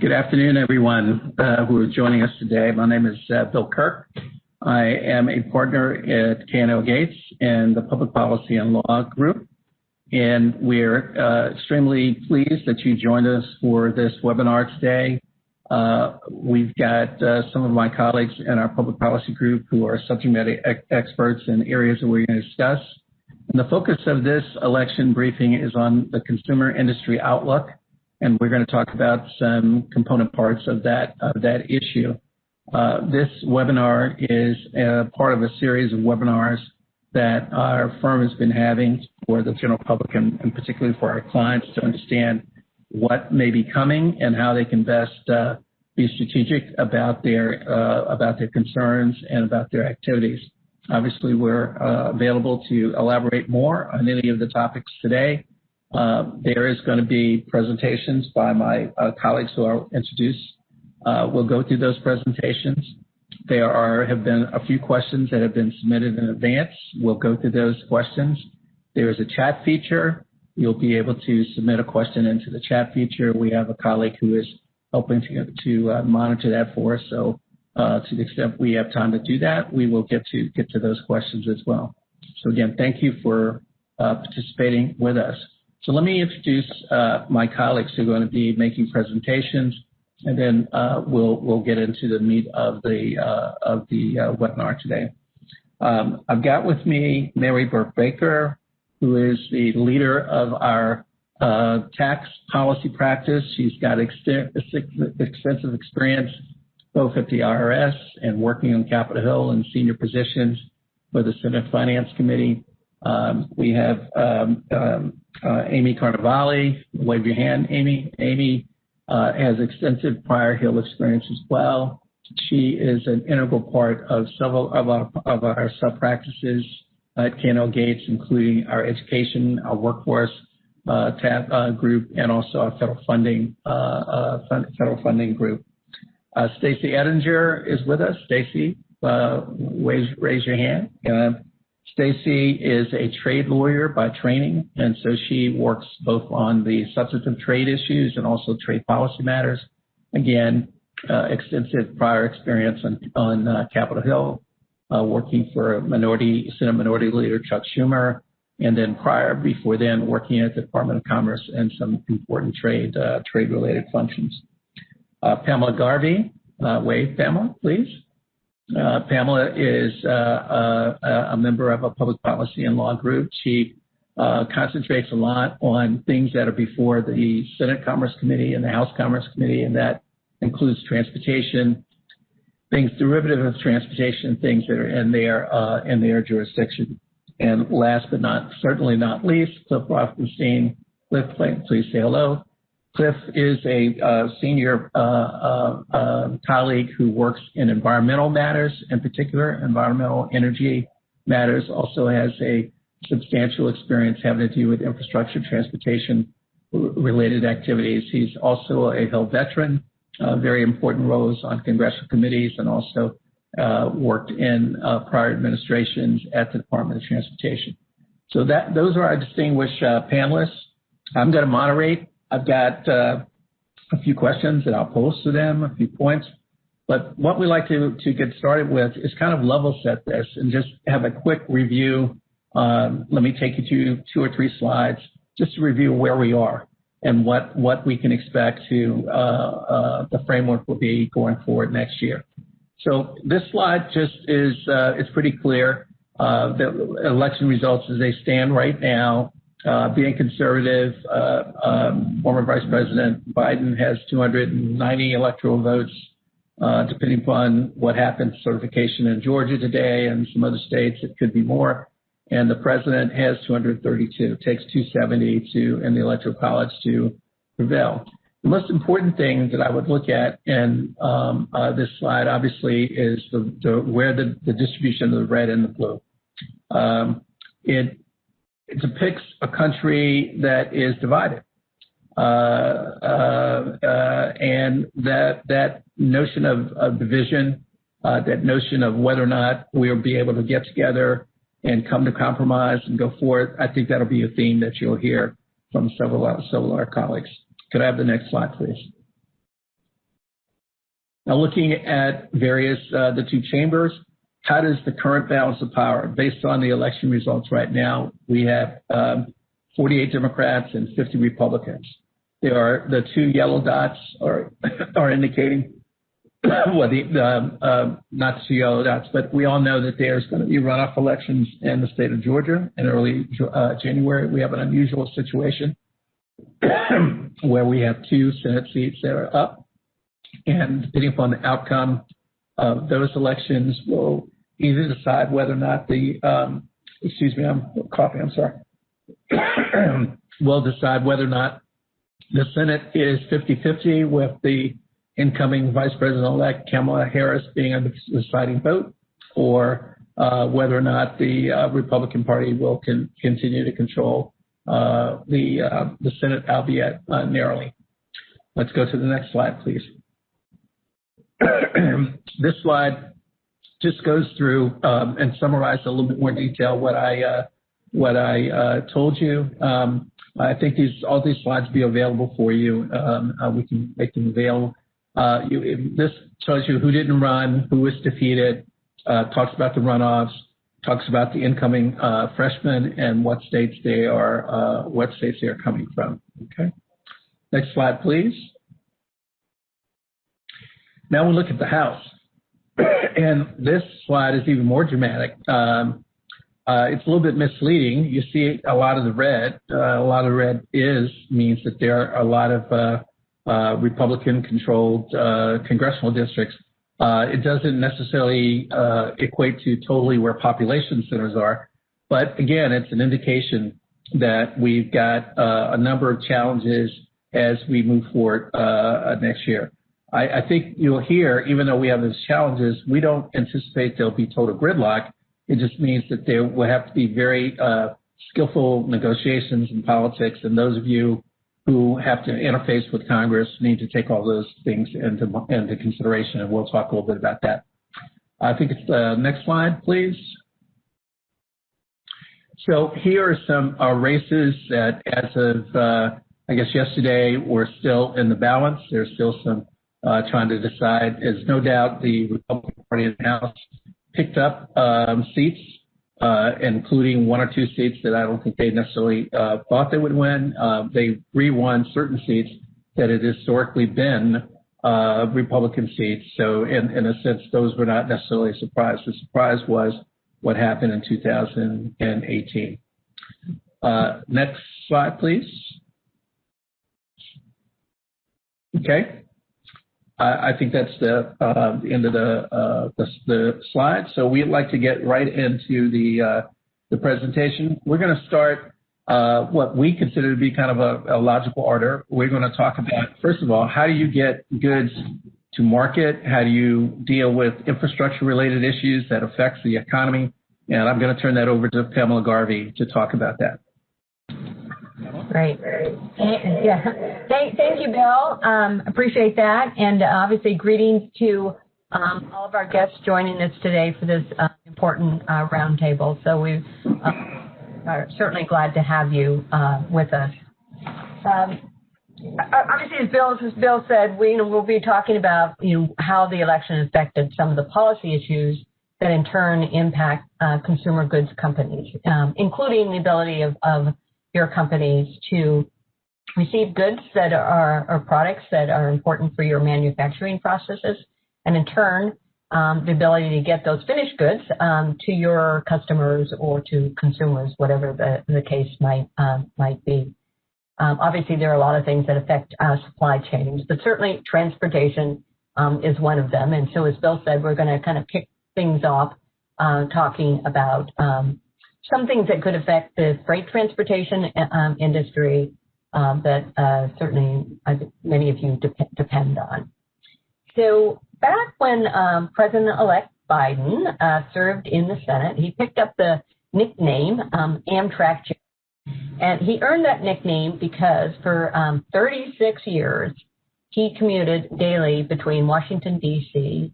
Good afternoon, everyone who are joining us today. My name is Bill Kirk. I am a partner at K&L Gates and the Public Policy and Law Group, and we're extremely pleased that you joined us for this webinar today. We've got some of my colleagues in our Public Policy Group who are subject matter experts in areas that we're going to discuss. And the focus of this election briefing is on the consumer industry outlook, and we're going to talk about some component parts of that issue. This webinar is part of a series of webinars that our firm has been having for the general public and particularly for our clients to understand what may be coming and how they can best be strategic about their concerns and about their activities. Obviously, we're available to elaborate more on any of the topics today. There is going to be presentations by my colleagues who I'll introduce. We'll go through those presentations. There have been a few questions that have been submitted in advance. We'll go through those questions. There is a chat feature. You'll be able to submit a question into the chat feature. We have a colleague who is helping to monitor that for us. So to the extent we have time to do that, we will get to those questions as well. So again, thank you for participating with us. So let me introduce my colleagues who are going to be making presentations, and then we'll get into the meat of the webinar today. I've got with me Mary Burke Baker, who is the leader of our tax policy practice. She's got extensive experience both at the IRS and working on Capitol Hill in senior positions for the Senate Finance Committee. We have Amy Carnevale. Wave your hand, Amy. Amy has extensive prior Hill experience as well. She is an integral part of several of our sub-practices at K&L Gates, including our education, our workforce group, and also our federal funding group. Stacey Ettinger is with us. Stacey, raise your hand. Stacey is a trade lawyer by training, and so she works both on the substantive trade issues and also trade policy matters. Again, extensive prior experience on Capitol Hill, working for Senate Minority Leader Chuck Schumer, and then before then, working at the Department of Commerce and some important trade-related functions. Pamela Garvey, wave, Pamela, please. Pamela is a member of a public policy and law group. She concentrates a lot on things that are before the Senate Commerce Committee and the House Commerce Committee, and that includes transportation, things derivative of transportation, things that are in their jurisdiction. And last but certainly not least, Cliff Rothenstein. Cliff, please say hello. Cliff is a senior colleague who works in environmental matters, in particular environmental energy matters, also has a substantial experience having to do with infrastructure, transportation related activities. He's also a Hill veteran, very important roles on congressional committees, and also worked in prior administrations at the Department of Transportation. So those are our distinguished panelists. I'm going to moderate. I've got a few questions that I'll pose to them, a few points. But what we like to get started with is kind of level set this and just have a quick review. Let me take you to 2 or 3 slides just to review where we are and what we can expect to the framework will be going forward next year. So this slide just is it's pretty clear. The election results as they stand right now. Being conservative, former Vice President Biden has 290 electoral votes, depending upon what happens, certification in Georgia today and some other states, it could be more. And the president has 232. It takes 270 in the Electoral College to prevail. The most important thing that I would look at in this slide, obviously, is where the distribution of the red and the blue. It depicts a country that is divided. And that notion of division, that notion of whether or not we'll be able to get together and come to compromise and go forward, I think that'll be a theme that you'll hear from several of our colleagues. Could I have the next slide, please? Now, looking at various, the two chambers, how does the current balance of power? Based on the election results right now, we have 48 Democrats and 50 Republicans. There are the two yellow dots are indicating, well, not the two yellow dots, but we all know that there's going to be runoff elections in the state of Georgia in early January. We have an unusual situation where we have two Senate seats that are up, and depending upon the outcome of those elections, will either decide whether or not the, excuse me, I'm coughing, I'm sorry, will decide whether or not the Senate is 50-50 with the incoming Vice President-elect Kamala Harris being on the deciding vote, or whether or not the Republican Party will continue to control the Senate, albeit narrowly. Let's go to the next slide, please. This slide just goes through and summarizes a little bit more detail what I told you. I think all these slides will be available for you. We can make them available. This tells you who didn't run, who was defeated, talks about the runoffs, talks about the incoming freshmen and what states they are coming from. Okay. Next slide, please. Now we look at the House, and this slide is even more dramatic. It's a little bit misleading. You see a lot of the red. A lot of red means that there are a lot of Republican-controlled congressional districts. It doesn't necessarily equate to totally where population centers are, but again, it's an indication that we've got a number of challenges as we move forward next year. I think you'll hear, even though we have those challenges, we don't anticipate there'll be total gridlock. It just means that there will have to be very skillful negotiations in politics, and those of you who have to interface with Congress need to take all those things into consideration, and we'll talk a little bit about that. I think it's the next slide, please. So here are some races that, as of I guess yesterday, were still in the balance. There's still some trying to decide. There's no doubt the Republican Party in the House picked up seats, including one or two seats that I don't think they necessarily thought they would win. They re-won certain seats that had historically been Republican seats. So in a sense, those were not necessarily a surprise. The surprise was what happened in 2018. Next slide, please. Okay. I think that's the end of the slide. So we'd like to get right into the presentation. We're going to start what we consider to be kind of a logical order. We're going to talk about, first of all, how do you get goods to market? How do you deal with infrastructure-related issues that affects the economy? And I'm going to turn that over to Pamela Garvey to talk about that. Great. Yeah. Thank you, Bill. Appreciate that. And obviously, greetings to all of our guests joining us today for this important roundtable. So we are certainly glad to have you with us. Obviously, as Bill said, we'll be talking about how the election affected some of the policy issues that in turn impact consumer goods companies, including the ability of your companies to receive goods that are products that are important for your manufacturing processes, and in turn, the ability to get those finished goods to your customers or to consumers, whatever the case might be. Obviously, there are a lot of things that affect supply chains, but certainly transportation is one of them. And so, as Bill said, we're going to kind of kick things off talking about some things that could affect the freight transportation industry that certainly many of you depend on. So back when President-elect Biden served in the Senate, he picked up the nickname Amtrak Jim. And he earned that nickname because for 36 years, he commuted daily between Washington, D.C.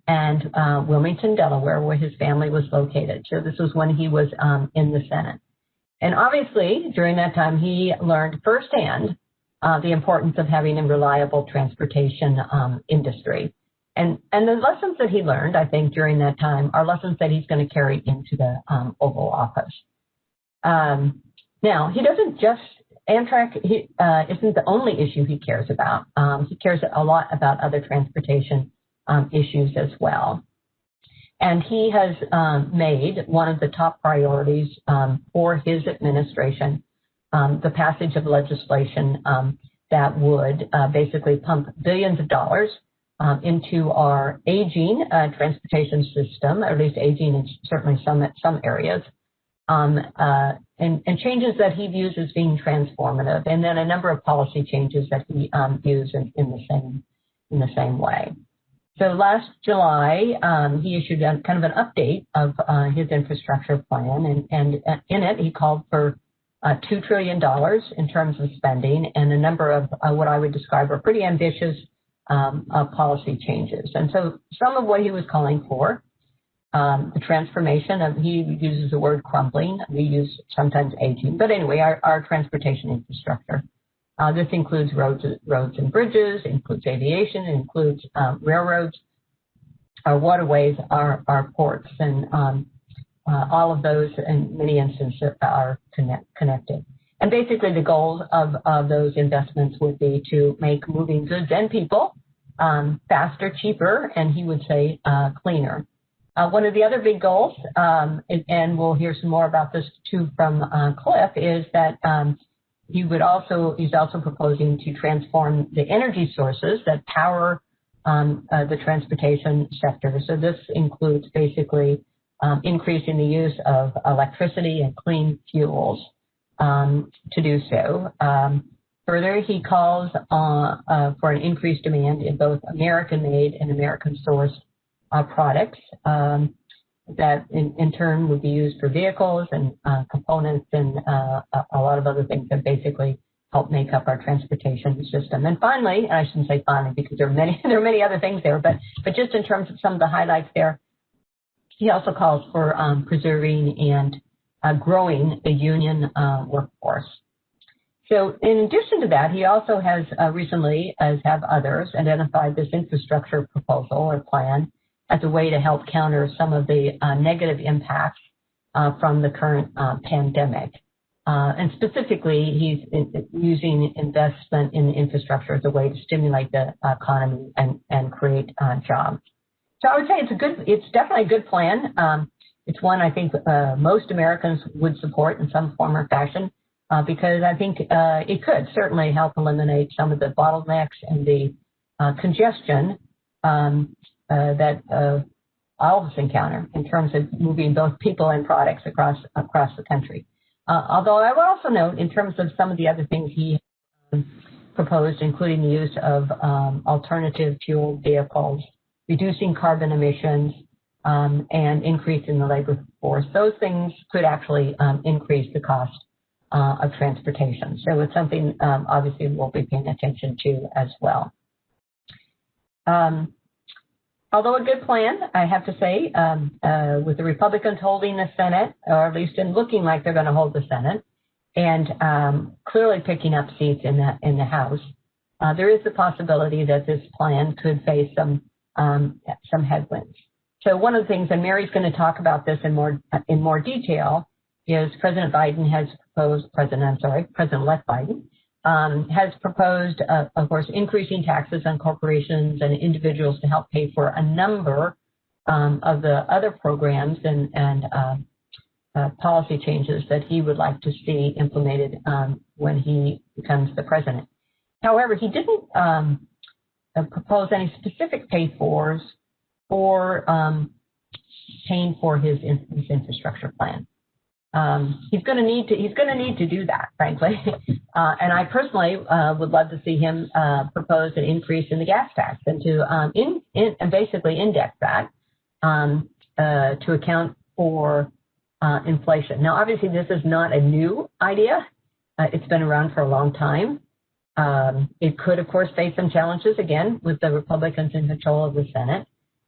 and Wilmington, Delaware, where his family was located. So this was when he was in the Senate. And obviously, during that time, he learned firsthand the importance of having a reliable transportation industry. And the lessons that he learned, I think, during that time are lessons that he's going to carry into the Oval Office. Now, he doesn't just, Amtrak isn't the only issue he cares about. He cares a lot about other transportation issues as well. And he has made one of the top priorities for his administration the passage of legislation that would basically pump billions of dollars into our aging transportation system, or at least aging in certainly some areas, and changes that he views as being transformative, and then a number of policy changes that he views in the same way. So last July, he issued kind of an update of his infrastructure plan, and in it he called for $2 trillion in terms of spending and a number of what I would describe are pretty ambitious policy changes. And so some of what he was calling for, the transformation of, he uses the word crumbling, we use sometimes aging, but anyway, our transportation infrastructure. This includes roads and bridges, includes aviation, it includes railroads, our waterways, our ports, and all of those in many instances are connected. And basically the goal of those investments would be to make moving goods and people faster, cheaper, and he would say cleaner. One of the other big goals, and we'll hear some more about this too from Cliff, is that he's also proposing to transform the energy sources that power the transportation sector. So this includes basically increasing the use of electricity and clean fuels to do so. Further, he calls for an increased demand in both American-made and American-sourced products that in turn would be used for vehicles and components and a lot of other things that basically help make up our transportation system. And finally, and I shouldn't say finally because there are many other things there, but just in terms of some of the highlights there, he also calls for preserving and growing the union workforce. So in addition to that, he also has recently, as have others, identified this infrastructure proposal or plan as a way to help counter some of the negative impacts from the current pandemic. And specifically, he's using investment in infrastructure as a way to stimulate the economy and create jobs. So I would say it's definitely a good plan. It's one I think most Americans would support in some form or fashion because I think it could certainly help eliminate some of the bottlenecks and the congestion that all of us encounter in terms of moving both people and products across the country. Although I would also note in terms of some of the other things he proposed, including the use of alternative fuel vehicles, reducing carbon emissions, and increasing the labor force, those things could actually increase the cost of transportation. So it's something obviously we'll be paying attention to as well. Although a good plan, I have to say, with the Republicans holding the Senate, or at least in looking like they're going to hold the Senate, and clearly picking up seats in the House, there is the possibility that this plan could face some headwinds. So one of the things, and Mary's going to talk about this in more detail, is President-elect Biden has proposed, of course, increasing taxes on corporations and individuals to help pay for a number of the other programs and policy changes that he would like to see implemented when he becomes the president. However, he didn't propose any specific pay-fors for paying for his infrastructure plan. He's going to need to do that, frankly. And I personally would love to see him propose an increase in the gas tax and to basically index that to account for inflation. Now, obviously, this is not a new idea. It's been around for a long time. It could, of course, face some challenges again with the Republicans in control of the Senate.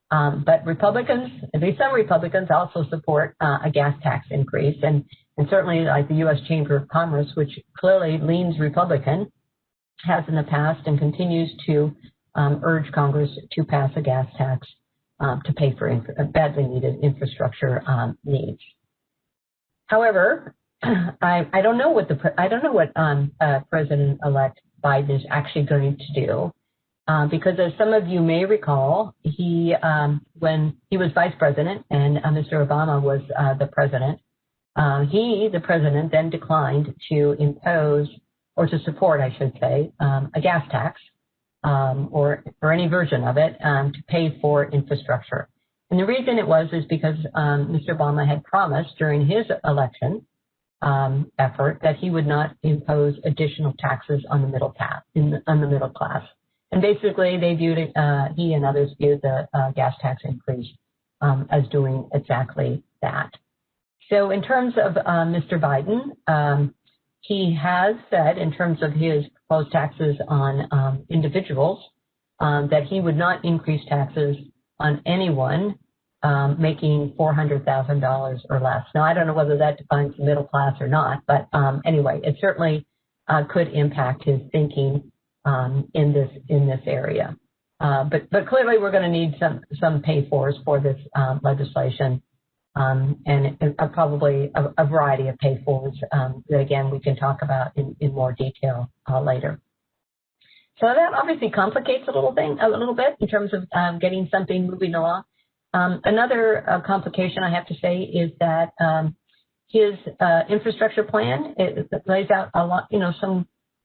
But Republicans, at least some Republicans, also support a gas tax increase. And certainly like the U.S. Chamber of Commerce, which clearly leans Republican, has in the past and continues to urged Congress to pass a gas tax to pay for badly needed infrastructure needs. However, I don't know what President-elect Biden is actually going to do, because as some of you may recall, when he was vice president and Mr. Obama was the president, the president, then declined to impose, or to support, I should say, a gas tax or any version of it to pay for infrastructure. And the reason it was is because Mr. Obama had promised during his election effort that he would not impose additional taxes on the middle class. And basically, they viewed it, he and others viewed the gas tax increase as doing exactly that. So in terms of Mr. Biden, he has said in terms of his proposed taxes on individuals that he would not increase taxes on anyone making $400,000 or less. Now, I don't know whether that defines the middle class or not, but anyway, it certainly could impact his thinking in this area. But clearly, we're going to need some pay-fors for this legislation, and probably a variety of pay-fors that, again, we can talk about in more detail later. So that obviously complicates a little bit in terms of getting something moving along. Another complication I have to say is that his infrastructure plan, it lays out a lot,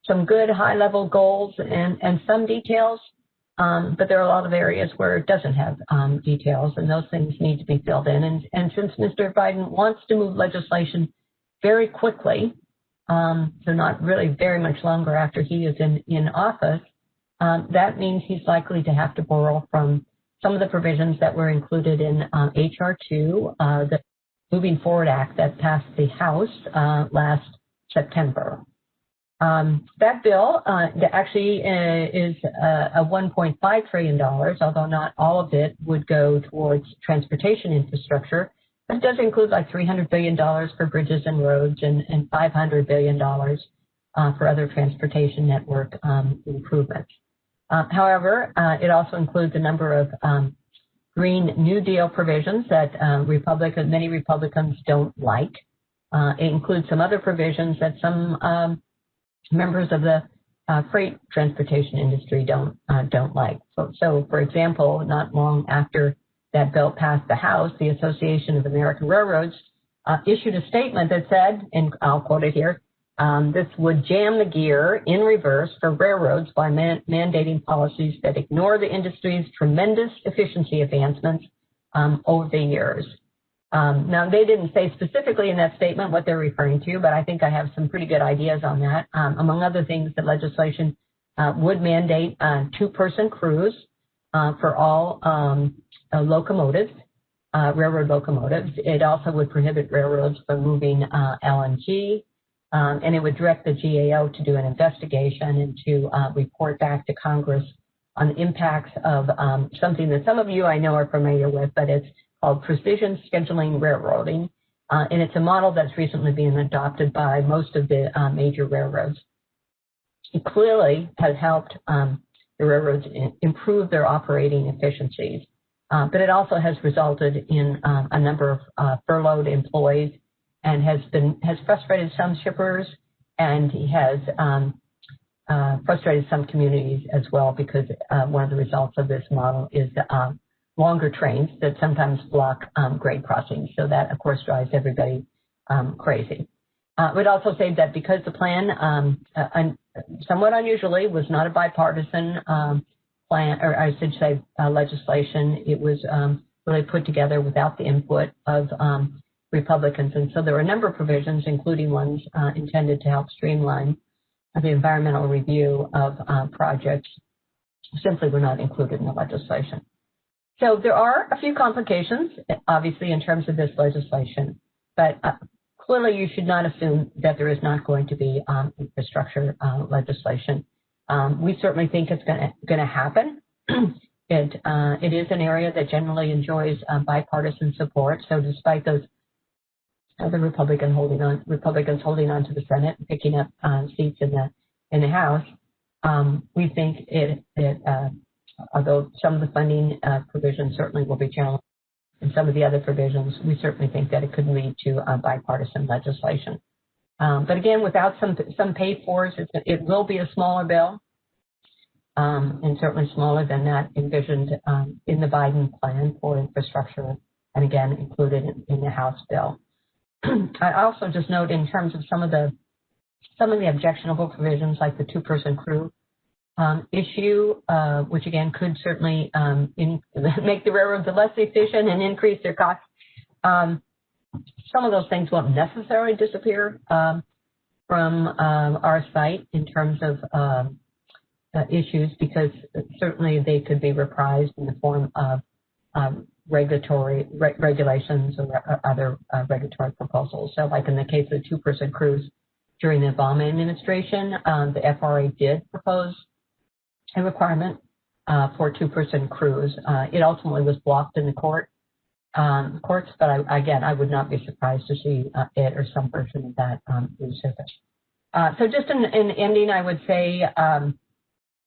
some good high-level goals and some details, but there are a lot of areas where it doesn't have details, and those things need to be filled in. And since Mr. Biden wants to move legislation very quickly, so not really very much longer after he is in office, that means he's likely to have to borrow from some of the provisions that were included in H.R. 2, the Moving Forward Act that passed the House last September. That bill actually is a $1.5 trillion, although not all of it would go towards transportation infrastructure. But it does include like $300 billion for bridges and roads and $500 billion for other transportation network improvements. However, it also includes a number of Green New Deal provisions that many Republicans don't like. It includes some other provisions that some members of the freight transportation industry don't like. So, for example, not long after that bill passed the House, the Association of American Railroads issued a statement that said, and I'll quote it here, this would jam the gear in reverse for railroads by mandating policies that ignore the industry's tremendous efficiency advancements over the years. Now, they didn't say specifically in that statement what they're referring to, but I think I have some pretty good ideas on that. Among other things, the legislation would mandate two-person crews for all locomotives, railroad locomotives. It also would prohibit railroads from moving LNG, and it would direct the GAO to do an investigation and to report back to Congress on the impacts of something that some of you I know are familiar with, but it's called precision scheduling railroading, and it's a model that's recently been adopted by most of the major railroads. It clearly has helped the railroads improve their operating efficiencies, but it also has resulted in a number of furloughed employees and has frustrated some shippers, and he has frustrated some communities as well, because one of the results of this model is longer trains that sometimes block grade crossings. So that, of course, drives everybody crazy. We'd also say that because the plan, somewhat unusually, was not a bipartisan plan, or I should say legislation, it was really put together without the input of Republicans. And so there were a number of provisions, including ones intended to help streamline the environmental review of projects, simply were not included in the legislation. So there are a few complications, obviously, in terms of this legislation, but clearly you should not assume that there is not going to be infrastructure legislation. We certainly think it's going to happen. It is an area that generally enjoys bipartisan support. So despite those other Republicans holding on to the Senate and picking up seats in the House, we think it although some of the funding provisions certainly will be challenged, and some of the other provisions, we certainly think that it could lead to bipartisan legislation. But again, without some pay-fors, it will be a smaller bill, and certainly smaller than that envisioned in the Biden plan for infrastructure, and again, included in the House bill. I also just note in terms of some of the objectionable provisions, like the two-person crew issue, which again could certainly make the railroads less efficient and increase their costs. Some of those things won't necessarily disappear from our site in terms of issues, because certainly they could be reprised in the form of regulations or other regulatory proposals. So like in the case of the two-person crews during the Obama administration, the FRA did propose a requirement for two-person crews. It ultimately was blocked in the courts, but I would not be surprised to see it or some version of that resurface. So just in ending, I would say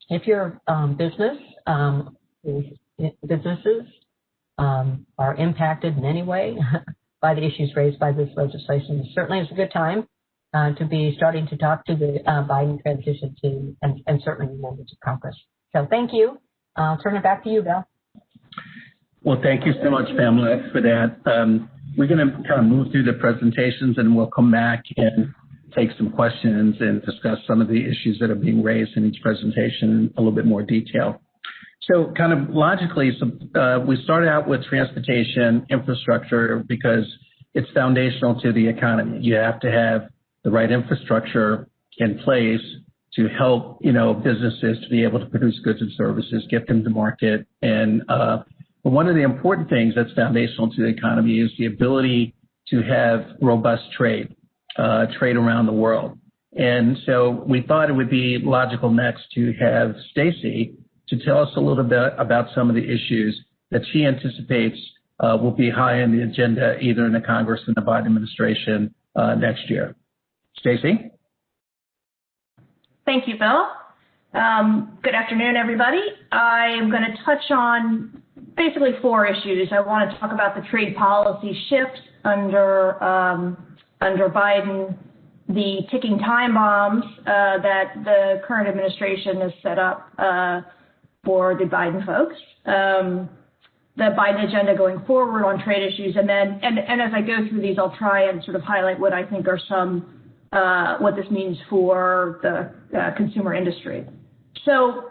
if your businesses are impacted in any way by the issues raised by this legislation, certainly it's a good time to be starting to talk to the Biden transition team and certainly members of Congress. So thank you. I'll turn it back to you, Bill. Well, thank you so much, Pamela, for that. We're going to kind of move through the presentations, and we'll come back and take some questions and discuss some of the issues that are being raised in each presentation in a little bit more detail. So kind of logically, we started out with transportation infrastructure because it's foundational to the economy. You have to have the right infrastructure in place to help, businesses to be able to produce goods and services, get them to market. And one of the important things that's foundational to the economy is the ability to have robust trade around the world. And so we thought it would be logical next to have Stacy to tell us a little bit about some of the issues that she anticipates will be high on the agenda either in the Congress and the Biden administration next year. Stacy? Thank you, Bill. Good afternoon, everybody. I am going to touch on basically 4 issues. I want to talk about the trade policy shift under Biden, the ticking time bombs that the current administration has set up for the Biden folks, the Biden agenda going forward on trade issues, and as I go through these, I'll try and sort of highlight what I think are some what this means for the consumer industry. So,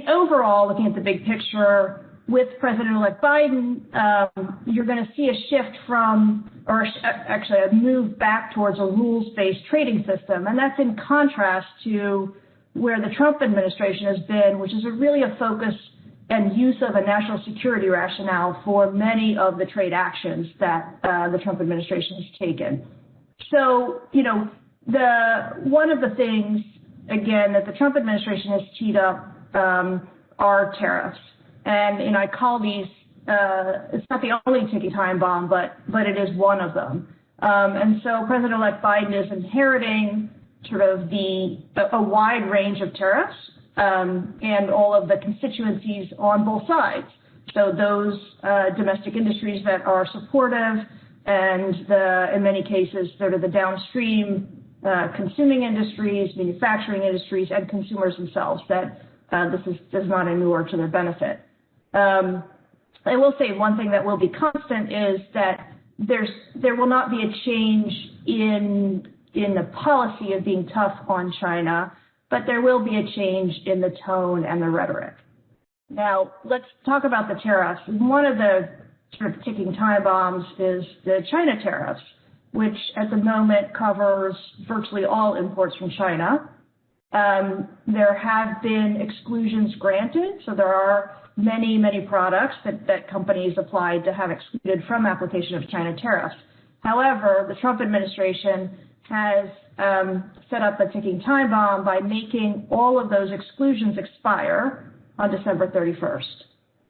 overall, looking at the big picture, with President-elect Biden, you're going to see a shift from, or actually a move back towards a rules-based trading system, and that's in contrast to where the Trump administration has been, which is really a focus and use of a national security rationale for many of the trade actions that the Trump administration has taken. So, one of the things, again, that the Trump administration has teed up are tariffs. And, I call these, it's not the only ticking time bomb, but it is one of them. And so President-elect Biden is inheriting sort of a wide range of tariffs and all of the constituencies on both sides. So those domestic industries that are supportive and in many cases, sort of the downstream consuming industries, manufacturing industries, and consumers themselves that does not inure to their benefit. I will say one thing that will be constant is that there will not be a change in the policy of being tough on China, but there will be a change in the tone and the rhetoric. Now, let's talk about the tariffs. One of the sort of ticking time bombs is the China tariffs, which at the moment covers virtually all imports from China. There have been exclusions granted, so there are many, many products that companies applied to have excluded from application of China tariffs. However, the Trump administration has set up a ticking time bomb by making all of those exclusions expire on December 31st.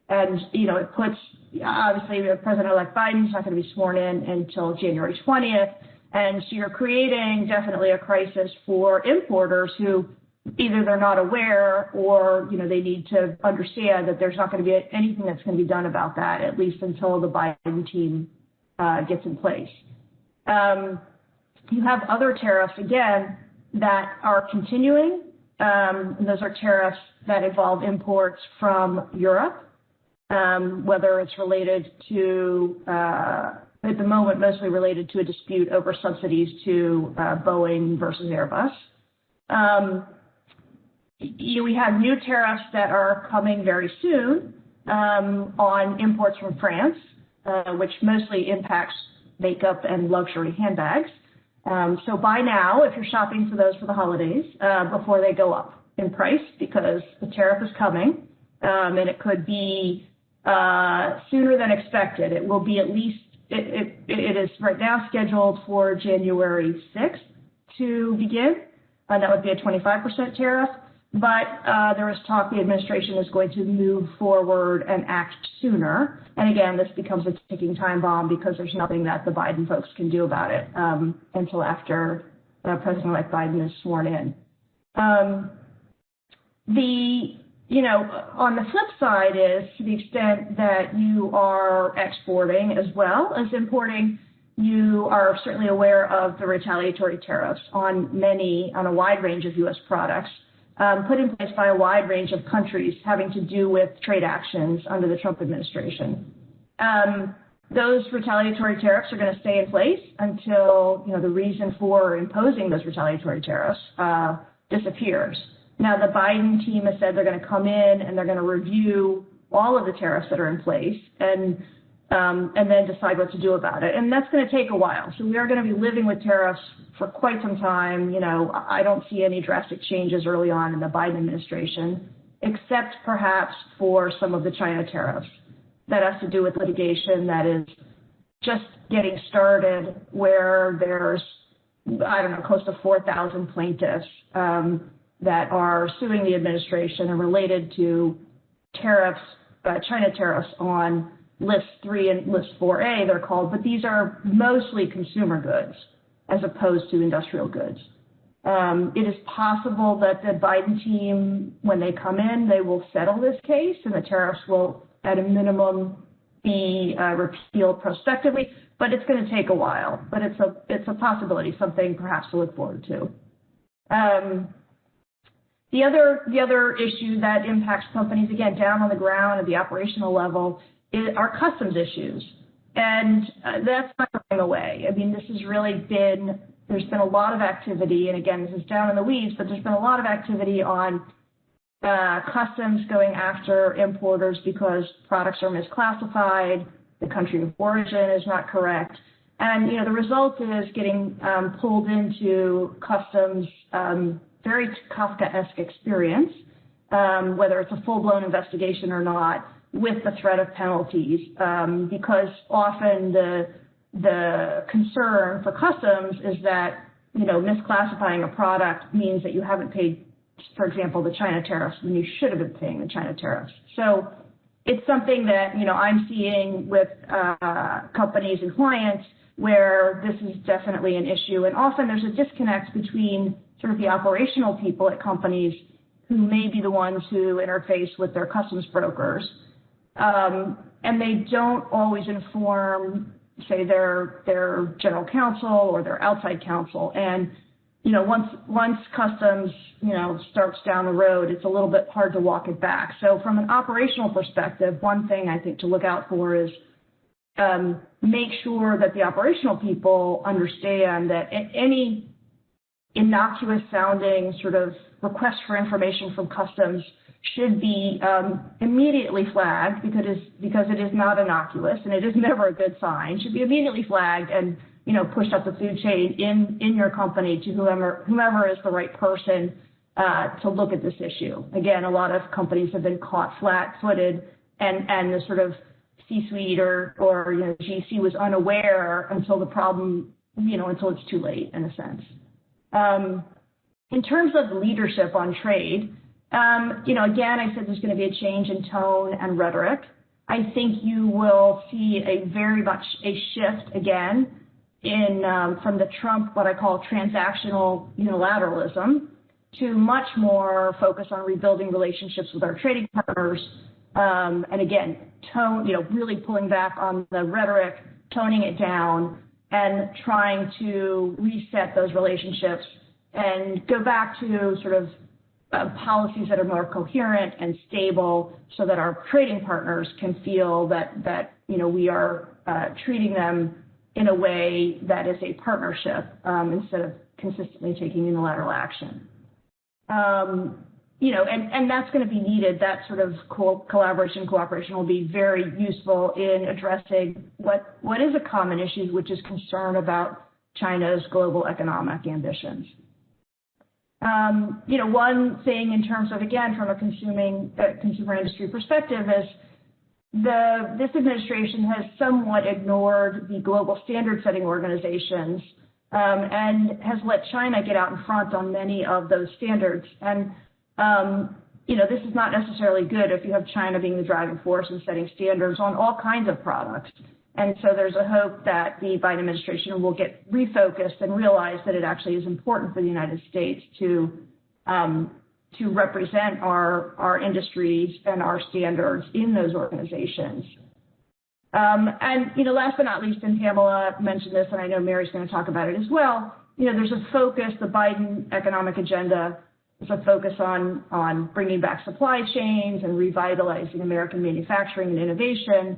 And, it puts, obviously, President-elect Biden's not going to be sworn in until January 20th. And so you're creating definitely a crisis for importers who either they're not aware or, they need to understand that there's not going to be anything that's going to be done about that, at least until the Biden team gets in place. You have other tariffs, again, that are continuing. And those are tariffs that involve imports from Europe, whether it's related to, at the moment, mostly related to a dispute over subsidies to Boeing versus Airbus. We have new tariffs that are coming very soon on imports from France, which mostly impacts makeup and luxury handbags. So buy now if you're shopping for those for the holidays before they go up in price, because the tariff is coming, and it could be sooner than expected. It will be at least, it is right now scheduled for January 6th to begin. That would be a 25% tariff. But there is talk the administration is going to move forward and act sooner. And again, this becomes a ticking time bomb because there's nothing that the Biden folks can do about it until after President-elect Biden is sworn in. On the flip side is, to the extent that you are exporting as well as importing, you are certainly aware of the retaliatory tariffs on a wide range of U.S. products. Put in place by a wide range of countries having to do with trade actions under the Trump administration. Those retaliatory tariffs are going to stay in place until the reason for imposing those retaliatory tariffs disappears. Now, the Biden team has said they're going to come in and they're going to review all of the tariffs that are in place and then decide what to do about it. And that's going to take a while. So we are going to be living with tariffs for quite some time. I don't see any drastic changes early on in the Biden administration, except perhaps for some of the China tariffs. That has to do with litigation that is just getting started, where there's, close to 4,000 plaintiffs that are suing the administration and related to tariffs, China tariffs on List 3 and List 4A, they're called, but these are mostly consumer goods as opposed to industrial goods. It is possible that the Biden team, when they come in, they will settle this case and the tariffs will, at a minimum, be repealed prospectively, but it's going to take a while. But it's a possibility, something perhaps to look forward to. The other issue that impacts companies, again, down on the ground at the operational level, are customs issues. And that's not going away. I mean, this has really there's been a lot of activity, and again, this is down in the weeds, but there's been a lot of activity on customs going after importers because products are misclassified, the country of origin is not correct. And, the result is getting pulled into customs, very Kafkaesque experience, whether it's a full-blown investigation or not, with the threat of penalties, because often the concern for customs is that, misclassifying a product means that you haven't paid, for example, the China tariffs when you should have been paying the China tariffs. So it's something that, I'm seeing with companies and clients where this is definitely an issue. And often there's a disconnect between sort of the operational people at companies who may be the ones who interface with their customs brokers. And they don't always inform, say, their general counsel or their outside counsel. And, once customs, starts down the road, it's a little bit hard to walk it back. So from an operational perspective, one thing I think to look out for is make sure that the operational people understand that any innocuous sounding sort of request for information from customs should be immediately flagged because it is not innocuous and it is never a good sign. Should be immediately flagged and pushed up the food chain in your company to whomever is the right person to look at this issue. Again, a lot of companies have been caught flat-footed and the sort of C-suite or GC was unaware until the problem, until it's too late in a sense. In terms of leadership on trade, again, I said there's going to be a change in tone and rhetoric. I think you will see very much a shift again from the Trump, what I call transactional unilateralism, to much more focus on rebuilding relationships with our trading partners. And again, really pulling back on the rhetoric, toning it down, and trying to reset those relationships and go back to sort of policies that are more coherent and stable so that our trading partners can feel that we are treating them in a way that is a partnership instead of consistently taking unilateral action. And that's going to be needed. That sort of collaboration, cooperation will be very useful in addressing what is a common issue, which is concern about China's global economic ambitions. One thing in terms of, again, from a consumer industry perspective is this administration has somewhat ignored the global standard setting organizations and has let China get out in front on many of those standards. And, this is not necessarily good if you have China being the driving force in setting standards on all kinds of products. And so there's a hope that the Biden administration will get refocused and realize that it actually is important for the United States to represent our industries and our standards in those organizations. And last but not least, and Pamela mentioned this, and I know Mary's going to talk about it as well, there's a focus, the Biden economic agenda is a focus on bringing back supply chains and revitalizing American manufacturing and innovation,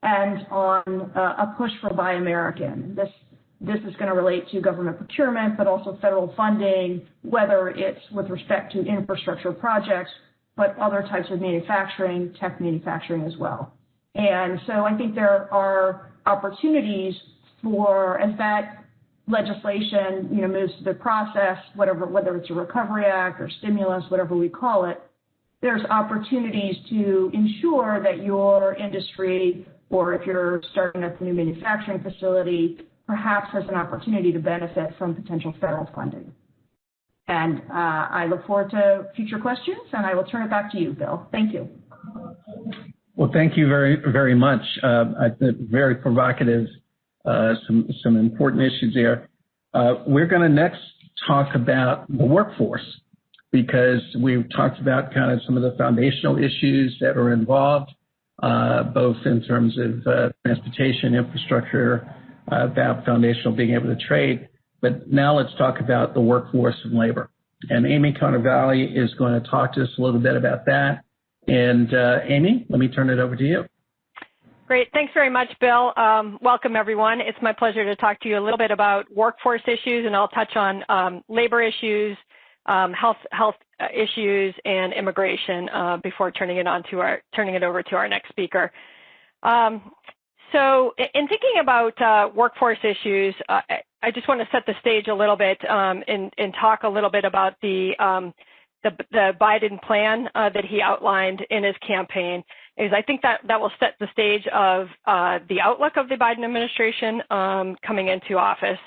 and on a push for Buy American. This is going to relate to government procurement, but also federal funding, whether it's with respect to infrastructure projects, but other types of manufacturing, tech manufacturing as well. And so I think there are opportunities for, as that legislation, moves through the process, whether it's a Recovery Act or stimulus, whatever we call it, there's opportunities to ensure that your industry, or if you're starting up a new manufacturing facility, perhaps has an opportunity to benefit from potential federal funding. And I look forward to future questions, and I will turn it back to you, Bill. Thank you. Well, thank you very, very much. Very provocative, some important issues there. We're going to next talk about the workforce, because we've talked about kind of some of the foundational issues that are involved, both in terms of transportation, infrastructure, about foundational being able to trade. But now let's talk about the workforce and labor. And Amy Carnevale is going to talk to us a little bit about that. And Amy, let me turn it over to you. Great. Thanks very much, Bill. Welcome, everyone. It's my pleasure to talk to you a little bit about workforce issues, and I'll touch on labor issues, health issues, and immigration before turning it over to our next speaker. So in thinking about workforce issues, I just want to set the stage a little bit and talk a little bit about the Biden plan that he outlined in his campaign. I think that will set the stage of the outlook of the Biden administration coming into office.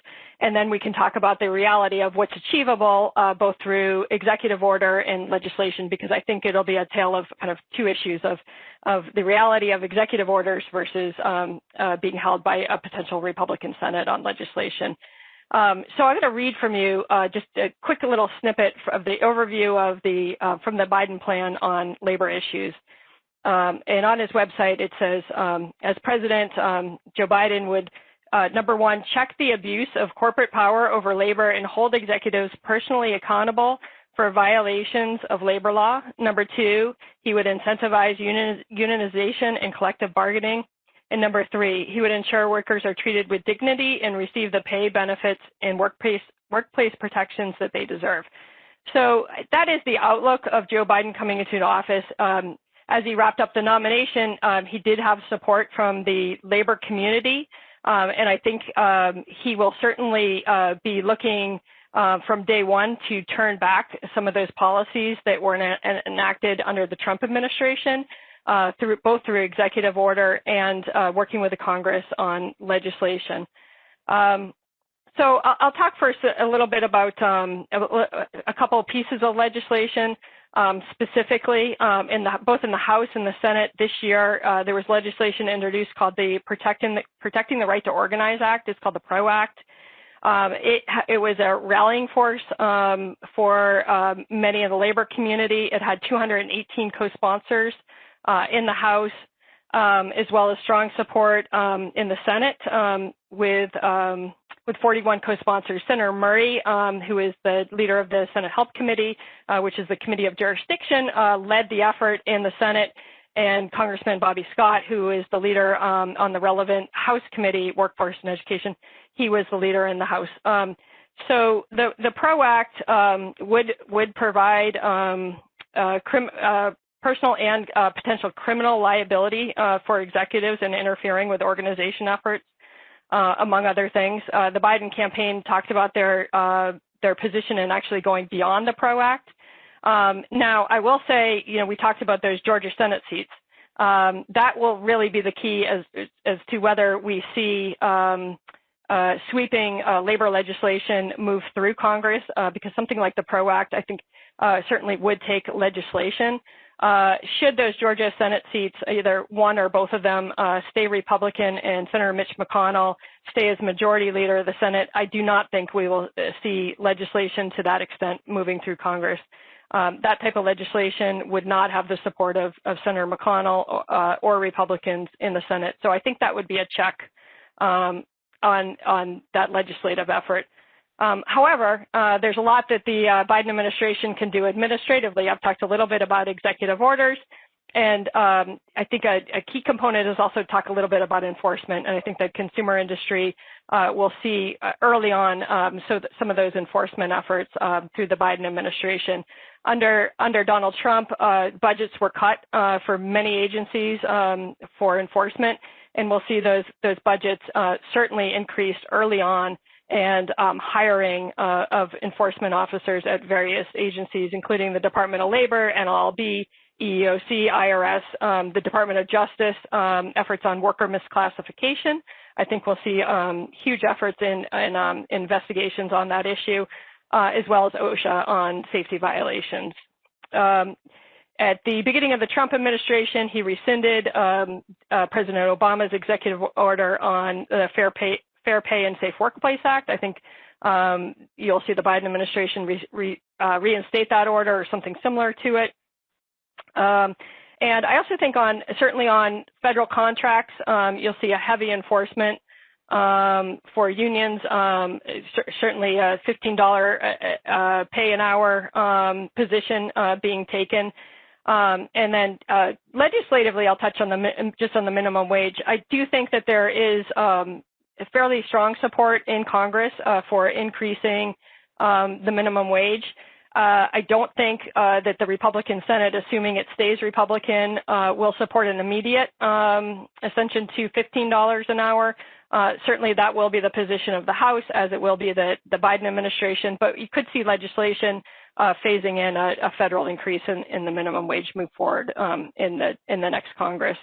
And then we can talk about the reality of what's achievable, both through executive order and legislation, because I think it'll be a tale of kind of two issues of the reality of executive orders versus being held by a potential Republican Senate on legislation. So I'm going to read from you just a quick little snippet of the overview of from the Biden plan on labor issues. And on his website, it says, as president, Joe Biden would, number one, check the abuse of corporate power over labor and hold executives personally accountable for violations of labor law. Number two, he would incentivize unionization and collective bargaining. And number three, he would ensure workers are treated with dignity and receive the pay, benefits, and workplace protections that they deserve. So that is the outlook of Joe Biden coming into office. As he wrapped up the nomination, he did have support from the labor community, and I think he will certainly be looking from day one to turn back some of those policies that were enacted under the Trump administration, both through executive order and working with the Congress on legislation. So I'll talk first a little bit about a couple of pieces of legislation. Specifically, both in the House and the Senate this year, there was legislation introduced called the Protecting the Right to Organize Act. It's called the PRO Act. It was a rallying force for many in the labor community. It had 218 co-sponsors in the House, as well as strong support in the Senate with 41 co-sponsors. Senator Murray, who is the leader of the Senate Health Committee, which is the committee of jurisdiction, led the effort in the Senate, and Congressman Bobby Scott, who is the leader on the relevant House Committee, Workforce and Education, he was the leader in the House. So the PRO Act would provide personal and potential criminal liability for executives in interfering with organization efforts, among other things. The Biden campaign talked about their position in actually going beyond the PRO Act. Now, I will say, we talked about those Georgia Senate seats. That will really be the key as to whether we see sweeping labor legislation move through Congress, because something like the PRO Act, I think, certainly would take legislation. Should those Georgia Senate seats, either one or both of them, stay Republican and Senator Mitch McConnell stay as majority leader of the Senate, I do not think we will see legislation to that extent moving through Congress. That type of legislation would not have the support of Senator McConnell or Republicans in the Senate. So I think that would be a check on that legislative effort. However, there's a lot that the Biden administration can do administratively. I've talked a little bit about executive orders, and I think a key component is also talk a little bit about enforcement. And I think the consumer industry will see early on some of those enforcement efforts through the Biden administration. Under Donald Trump, budgets were cut for many agencies for enforcement, and we'll see those budgets certainly increased early on, and hiring of enforcement officers at various agencies, including the Department of Labor, NLRB, EEOC, IRS, the Department of Justice, efforts on worker misclassification. I think we'll see huge efforts in investigations on that issue, as well as OSHA on safety violations. At the beginning of the Trump administration, he rescinded President Obama's executive order on the Fair Pay and Safe Workplace Act. I think you'll see the Biden administration reinstate that order or something similar to it. And I also think certainly on federal contracts, you'll see a heavy enforcement for unions, certainly a $15 pay an hour position being taken. And then legislatively, I'll touch on just on the minimum wage. I do think that there is fairly strong support in Congress for increasing the minimum wage. I don't think that the Republican Senate, assuming it stays Republican, will support an immediate ascension to $15 an hour. Certainly that will be the position of the House, as it will be the Biden administration, but you could see legislation phasing in a federal increase in the minimum wage move forward in the next Congress.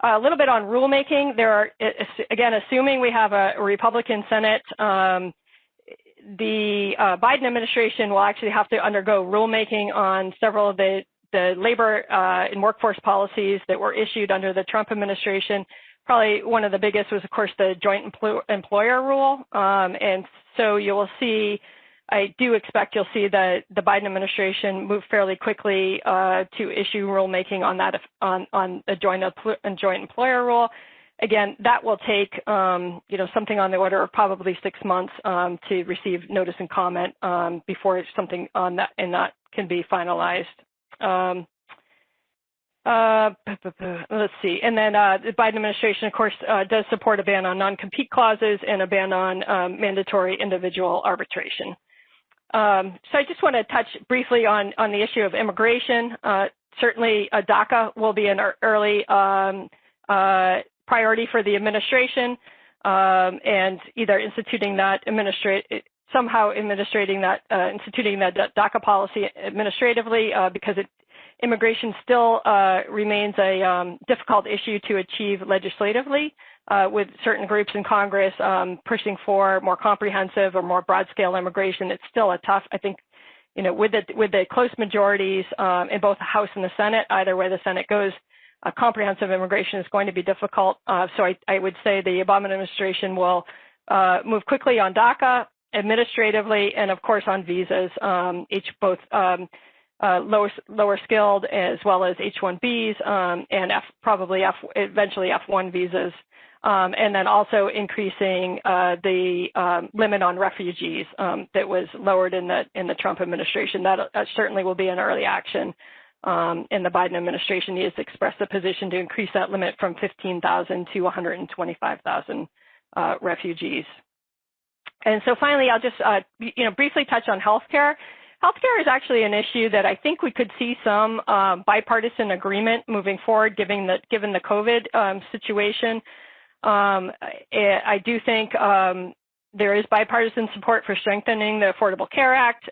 A little bit on rulemaking. There are, again, assuming we have a Republican Senate, the Biden administration will actually have to undergo rulemaking on several of the labor and workforce policies that were issued under the Trump administration. Probably one of the biggest was, of course, the joint employer rule. And so you will see, I do expect you'll see the Biden administration move fairly quickly to issue rulemaking on that, on the joint employer rule. Again, that will take something on the order of probably 6 months to receive notice and comment before something on that can be finalized. Let's see. And then the Biden administration, of course, does support a ban on non-compete clauses and a ban on mandatory individual arbitration. So I just want to touch briefly on the issue of immigration. Certainly, DACA will be an early priority for the administration, and either instituting that instituting that DACA policy administratively, because immigration still remains a difficult issue to achieve legislatively, with certain groups in Congress pushing for more comprehensive or more broad-scale immigration. It's still a tough, I think, with the close majorities in both the House and the Senate, either way the Senate goes, comprehensive immigration is going to be difficult. So I would say the Obama administration will move quickly on DACA, administratively, and of course on visas, both lower skilled as well as H-1Bs and eventually F-1 visas, and then also increasing the limit on refugees that was lowered in the Trump administration. That certainly will be an early action. And the Biden administration has expressed a position to increase that limit from 15,000 to 125,000 refugees. And so finally, I'll just briefly touch on healthcare. Healthcare is actually an issue that I think we could see some bipartisan agreement moving forward, given the COVID situation. I do think there is bipartisan support for strengthening the Affordable Care Act,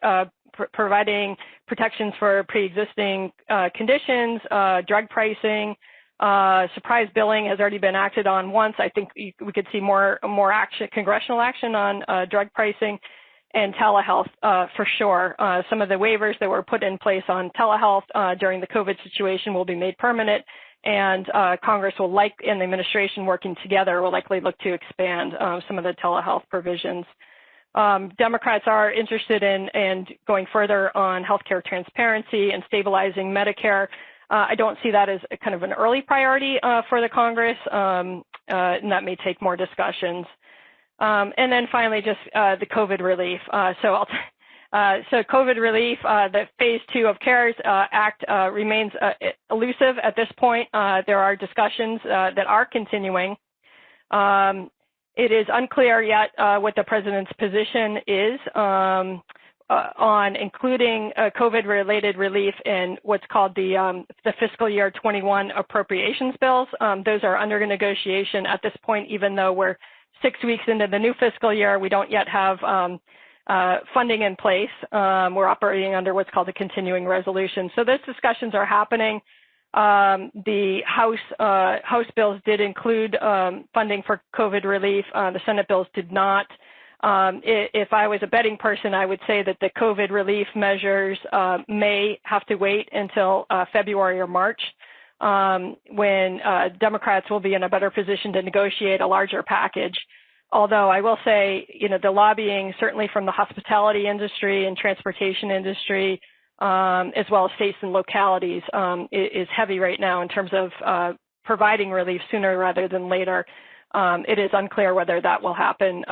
providing protections for pre-existing conditions, drug pricing. Surprise billing has already been acted on once. I think we could see more action, congressional action on drug pricing and telehealth for sure. Some of the waivers that were put in place on telehealth during the COVID situation will be made permanent, and Congress and the administration working together will likely look to expand some of the telehealth provisions. Democrats are interested in going further on healthcare transparency and stabilizing Medicare. I don't see that as a kind of an early priority for the Congress, and that may take more discussions. And then finally, just the COVID relief. So COVID relief, the phase 2 of CARES Act remains elusive at this point. There are discussions that are continuing. It is unclear yet what the president's position is on including COVID-related relief in what's called the fiscal year 21 appropriations bills. Those are under negotiation at this point, even though we're 6 weeks into the new fiscal year. We don't yet have funding in place. We're operating under what's called a continuing resolution. So those discussions are happening. The House bills did include funding for COVID relief. The Senate bills did not. If I was a betting person, I would say that the COVID relief measures may have to wait until February or March, when Democrats will be in a better position to negotiate a larger package. Although I will say, the lobbying, certainly from the hospitality industry and transportation industry, as well as states and localities, is heavy right now in terms of providing relief sooner rather than later. It is unclear whether that will happen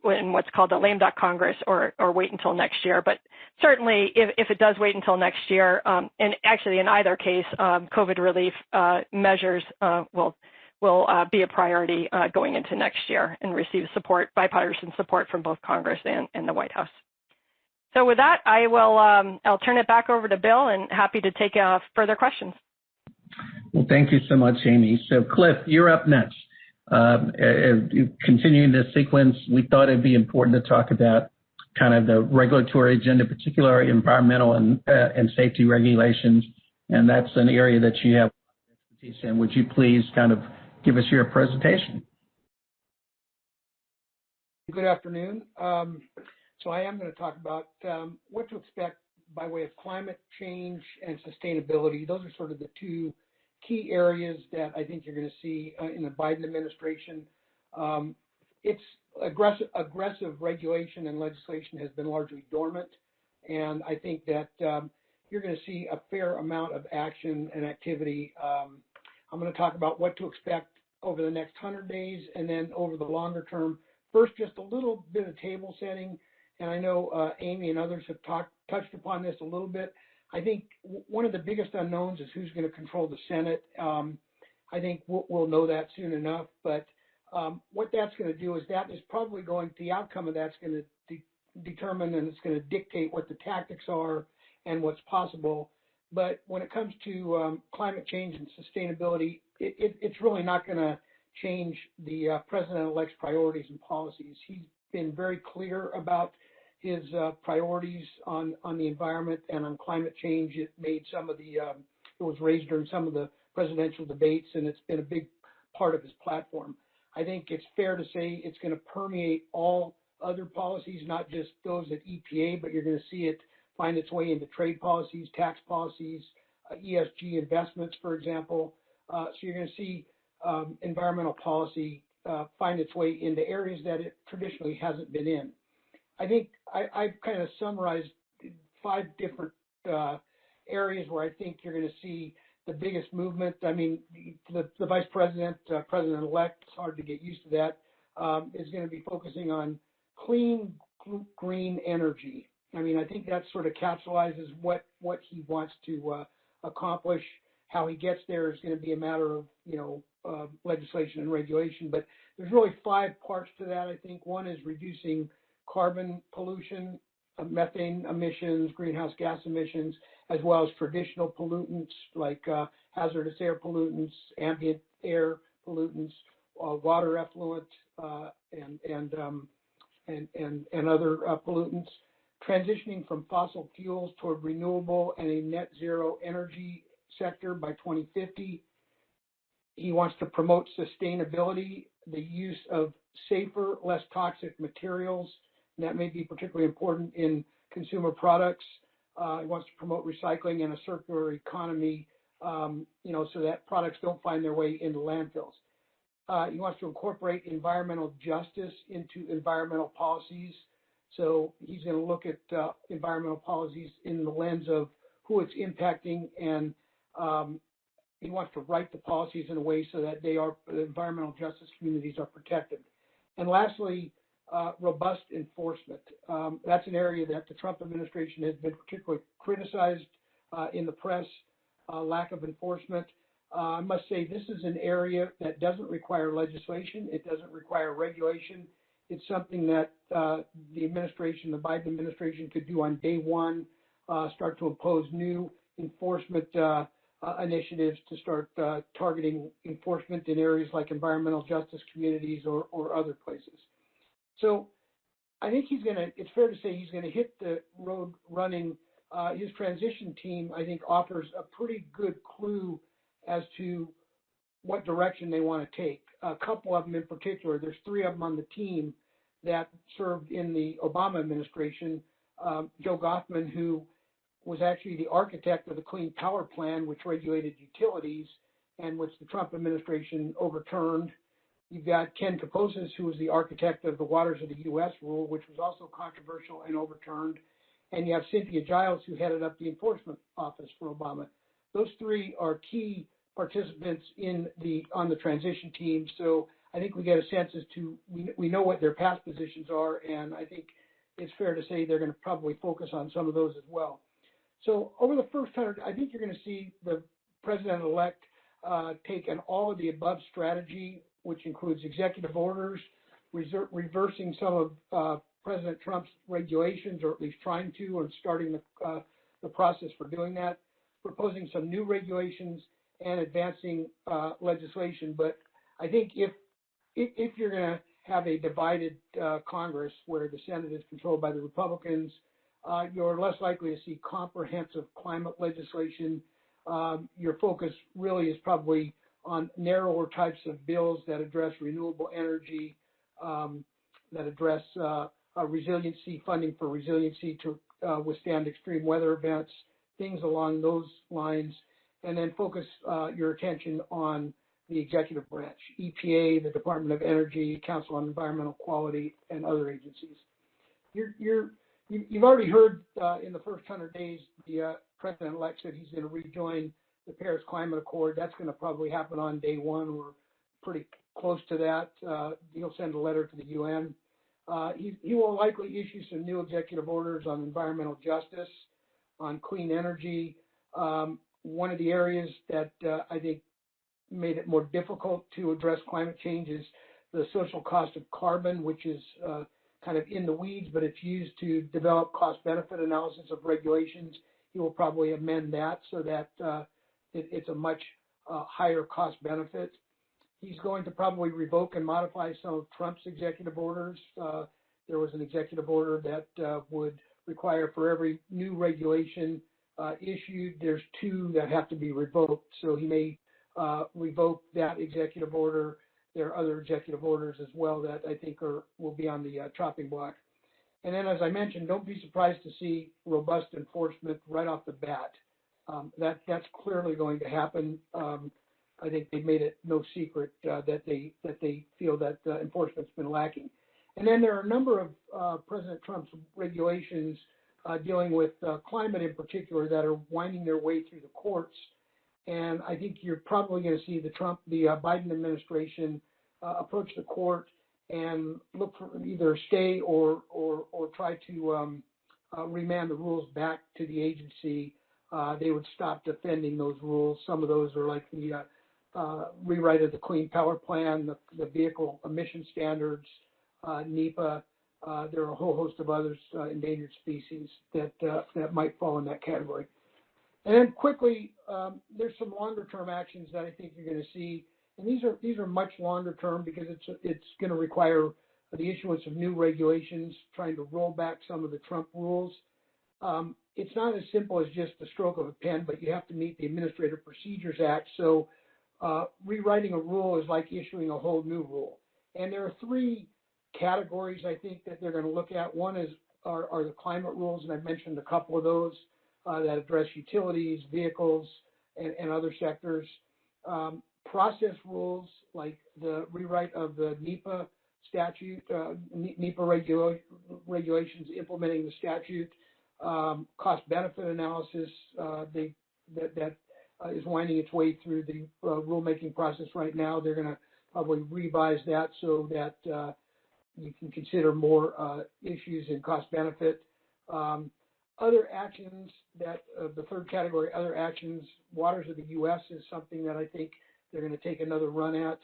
in what's called the lame duck Congress or wait until next year. But certainly, if it does wait until next year, and actually in either case, COVID relief measures will be a priority going into next year and receive bipartisan support from both Congress and the White House. So with that, I'll turn it back over to Bill, and happy to take further questions. Well, thank you so much, Amy. So Cliff, you're up next. Continuing this sequence, we thought it'd be important to talk about kind of the regulatory agenda, particularly environmental and safety regulations, and that's an area that you have expertise in. Would you please kind of give us your presentation? Good afternoon. So I am going to talk about what to expect by way of climate change and sustainability. Those are sort of the two key areas that I think you're going to see in the Biden administration. It's aggressive regulation and legislation has been largely dormant, and I think that you're going to see a fair amount of action and activity. I'm going to talk about what to expect over the next 100 days and then over the longer term. First, just a little bit of table setting, and I know Amy and others have touched upon this a little bit. I think one of the biggest unknowns is who's going to control the Senate. I think we'll know that soon enough, but what that's going to do is the outcome of that's going to determine, and it's going to dictate what the tactics are and what's possible. But when it comes to climate change and sustainability, it's really not going to change the president-elect's priorities and policies. He's been very clear about his priorities on the environment and on climate change. It was raised during some of the presidential debates, and it's been a big part of his platform. I think it's fair to say it's going to permeate all other policies, not just those at EPA, but you're going to see it find its way into trade policies, tax policies, ESG investments, for example. So you're going to see environmental policy find its way into areas that it traditionally hasn't been in. I think I've kind of summarized 5 different areas where I think you're going to see the biggest movement. I mean, the vice president, president-elect, it's hard to get used to that, is going to be focusing on clean, green energy. I mean, I think that sort of capsulizes what he wants to accomplish. How he gets there is going to be a matter of, legislation and regulation. But there's really 5 parts to that, I think. One is reducing carbon pollution, methane emissions, greenhouse gas emissions, as well as traditional pollutants like hazardous air pollutants, ambient air pollutants, water effluent, and other pollutants. Transitioning from fossil fuels toward renewable and a net zero energy sector by 2050. He wants to promote sustainability, the use of safer, less toxic materials, and that may be particularly important in consumer products. He wants to promote recycling and a circular economy, so that products don't find their way into landfills. He wants to incorporate environmental justice into environmental policies. So he's going to look at environmental policies in the lens of who it's impacting, and he wants to write the policies in a way so that the environmental justice communities are protected. And lastly, robust enforcement. That's an area that the Trump administration has been particularly criticized in the press, lack of enforcement. I must say this is an area that doesn't require legislation. It doesn't require regulation. It's something that the Biden administration could do on day one, start to impose new enforcement initiatives to start targeting enforcement in areas like environmental justice communities or other places. So I think it's fair to say he's going to hit the road running. His transition team, I think, offers a pretty good clue as to what direction they want to take. A couple of them in particular, there's 3 of them on the team that served in the Obama administration. Joe Goffman, who was actually the architect of the Clean Power Plan, which regulated utilities and which the Trump administration overturned. You've got Ken Kaposis, who was the architect of the Waters of the U.S. rule, which was also controversial and overturned. And you have Cynthia Giles, who headed up the enforcement office for Obama. Those 3 are key participants on the transition team. So I think we get a sense as to, we know what their past positions are, and I think it's fair to say they're going to probably focus on some of those as well. So over the first 100, I think you're going to see the president-elect take an all-of-the-above strategy, which includes executive orders, reversing some of President Trump's regulations, or at least trying to, and starting the process for doing that, proposing some new regulations, and advancing legislation. But I think if you're going to have a divided Congress where the Senate is controlled by the Republicans, you're less likely to see comprehensive climate legislation. Your focus really is probably on narrower types of bills that address renewable energy, that address resiliency, funding for resiliency to withstand extreme weather events, things along those lines, and then focus your attention on the executive branch, EPA, the Department of Energy, Council on Environmental Quality, and other agencies. You've already heard in the first 100 days, the president-elect said he's going to rejoin the Paris Climate Accord. That's going to probably happen on day one. We're pretty close to that. He'll send a letter to the UN. He will likely issue some new executive orders on environmental justice, on clean energy. One of the areas that I think made it more difficult to address climate change is the social cost of carbon, which is kind of in the weeds, but it's used to develop cost-benefit analysis of regulations. He will probably amend that so that it's a much higher cost-benefit. He's going to probably revoke and modify some of Trump's executive orders. There was an executive order that would require for every new regulation issued, there's 2 that have to be revoked. So he may revoke that executive order. There are other executive orders as well that I think will be on the chopping block. And then, as I mentioned, don't be surprised to see robust enforcement right off the bat. That's clearly going to happen. I think they've made it no secret that they feel that enforcement's been lacking. And then there are a number of President Trump's regulations dealing with climate in particular that are winding their way through the courts. And I think you're probably going to see the Biden administration approach the court and look for either stay or try to remand the rules back to the agency. They would stop defending those rules. Some of those are like the rewrite of the Clean Power Plan, the vehicle emission standards, NEPA. There are a whole host of others, endangered species, that might fall in that category. And then quickly, there's some longer-term actions that I think you're going to see, and these are much longer term because it's going to require the issuance of new regulations, trying to roll back some of the Trump rules. It's not as simple as just the stroke of a pen, but you have to meet the Administrative Procedures Act. So rewriting a rule is like issuing a whole new rule. And there are three categories I think that they're going to look at. One are the climate rules, and I've mentioned a couple of those that address utilities, vehicles, and other sectors. Process rules like the rewrite of the NEPA statute, NEPA regulations implementing the statute, cost-benefit analysis that is winding its way through the rulemaking process right now. They're going to probably revise that so that you can consider more issues in cost-benefit. Other actions that the third category, other actions, waters of the U.S. is something that I think they're going to take another run at.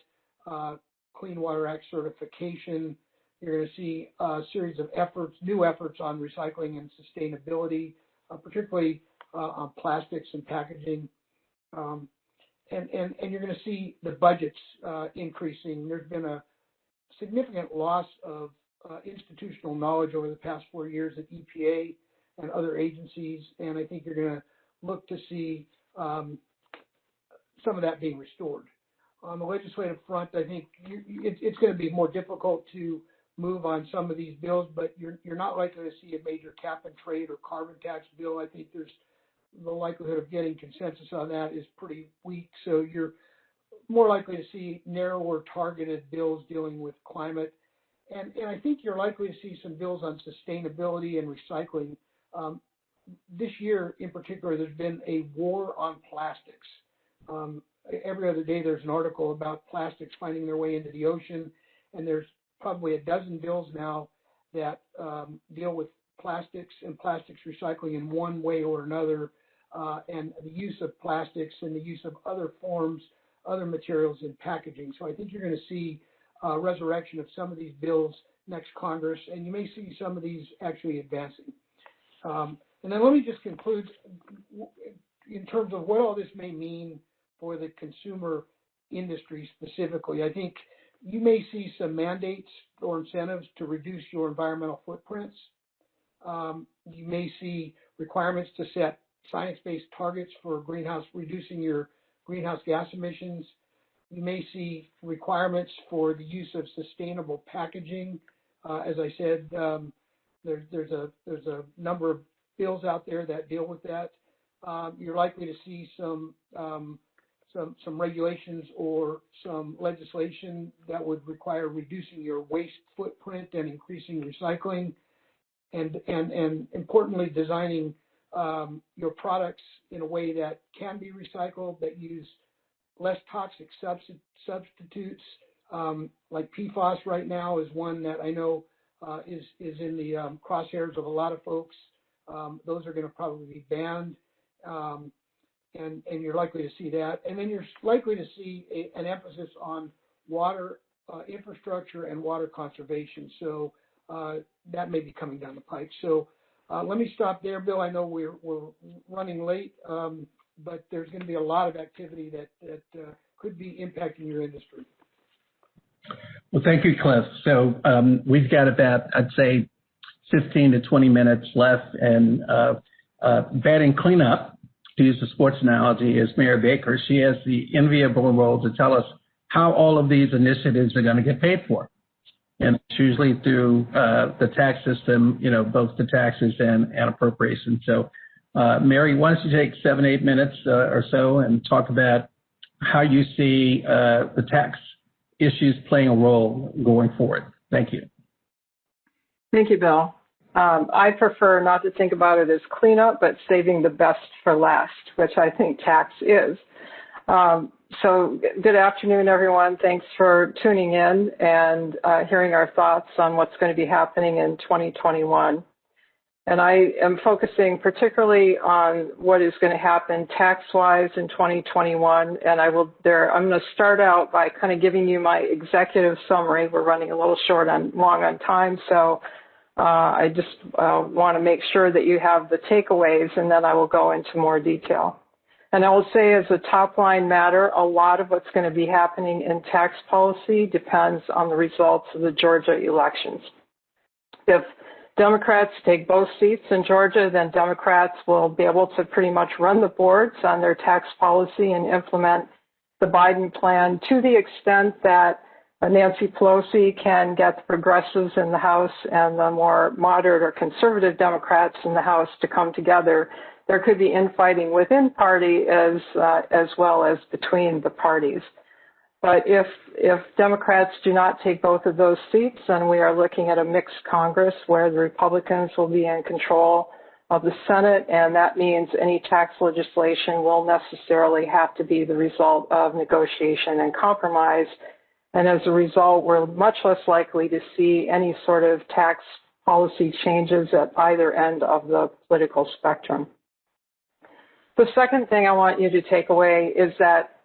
Clean Water Act certification. You're going to see a series of efforts, new efforts on recycling and sustainability, particularly on plastics and packaging. And you're going to see the budgets increasing. There's been a significant loss of institutional knowledge over the past 4 years at EPA and other agencies, and I think you're going to look to see some of that being restored. On the legislative front, I think it's going to be more difficult to move on some of these bills, but you're not likely to see a major cap and trade or carbon tax bill. I think there's the likelihood of getting consensus on that is pretty weak. So you're more likely to see narrower targeted bills dealing with climate. And I think you're likely to see some bills on sustainability and recycling. This year in particular, there's been a war on plastics. Every other day there's an article about plastics finding their way into the ocean, and there's probably a dozen bills now that deal with plastics and plastics recycling in one way or another, and the use of plastics and the use of other forms, other materials in packaging. So I think you're going to see a resurrection of some of these bills next Congress, and you may see some of these actually advancing. And then let me just conclude in terms of what all this may mean for the consumer industry specifically. I think you may see some mandates or incentives to reduce your environmental footprints. You may see requirements to set science-based targets for reducing your greenhouse gas emissions. You may see requirements for the use of sustainable packaging. As I said, there's a number of bills out there that deal with that. You're likely to see some regulations or some legislation that would require reducing your waste footprint and increasing recycling, and importantly, designing your products in a way that can be recycled, that use less toxic substitutes, like PFAS right now is one that I know is in the crosshairs of a lot of folks. Those are going to probably be banned. And you're likely to see that. And then you're likely to see an emphasis on water infrastructure and water conservation. So that may be coming down the pike. So let me stop there, Bill. I know we're running late, but there's going to be a lot of activity that could be impacting your industry. Well, thank you, Cliff. So we've got about, I'd say, 15 to 20 minutes left, and batting cleanup, to use a sports analogy, is Mayor Baker. She has the enviable role to tell us how all of these initiatives are going to get paid for. And it's usually through the tax system, both the taxes and appropriations. So, Mary, why don't you take 7-8 minutes or so and talk about how you see the tax issues playing a role going forward. Thank you. Thank you, Bill. I prefer not to think about it as cleanup, but saving the best for last, which I think tax is. So good afternoon, everyone. Thanks for tuning in and hearing our thoughts on what's going to be happening in 2021. And I am focusing particularly on what is going to happen tax-wise in 2021. And I'm going to start out by kind of giving you my executive summary. We're running a little long on time, so I just want to make sure that you have the takeaways, and then I will go into more detail. And I will say, as a top-line matter, a lot of what's going to be happening in tax policy depends on the results of the Georgia elections. If Democrats take both seats in Georgia, then Democrats will be able to pretty much run the boards on their tax policy and implement the Biden plan to the extent that Nancy Pelosi can get the progressives in the House and the more moderate or conservative Democrats in the House to come together. There could be infighting within party as well as between the parties. But if Democrats do not take both of those seats, then we are looking at a mixed Congress where the Republicans will be in control of the Senate, and that means any tax legislation will necessarily have to be the result of negotiation and compromise. And as a result, we're much less likely to see any sort of tax policy changes at either end of the political spectrum. The second thing I want you to take away is that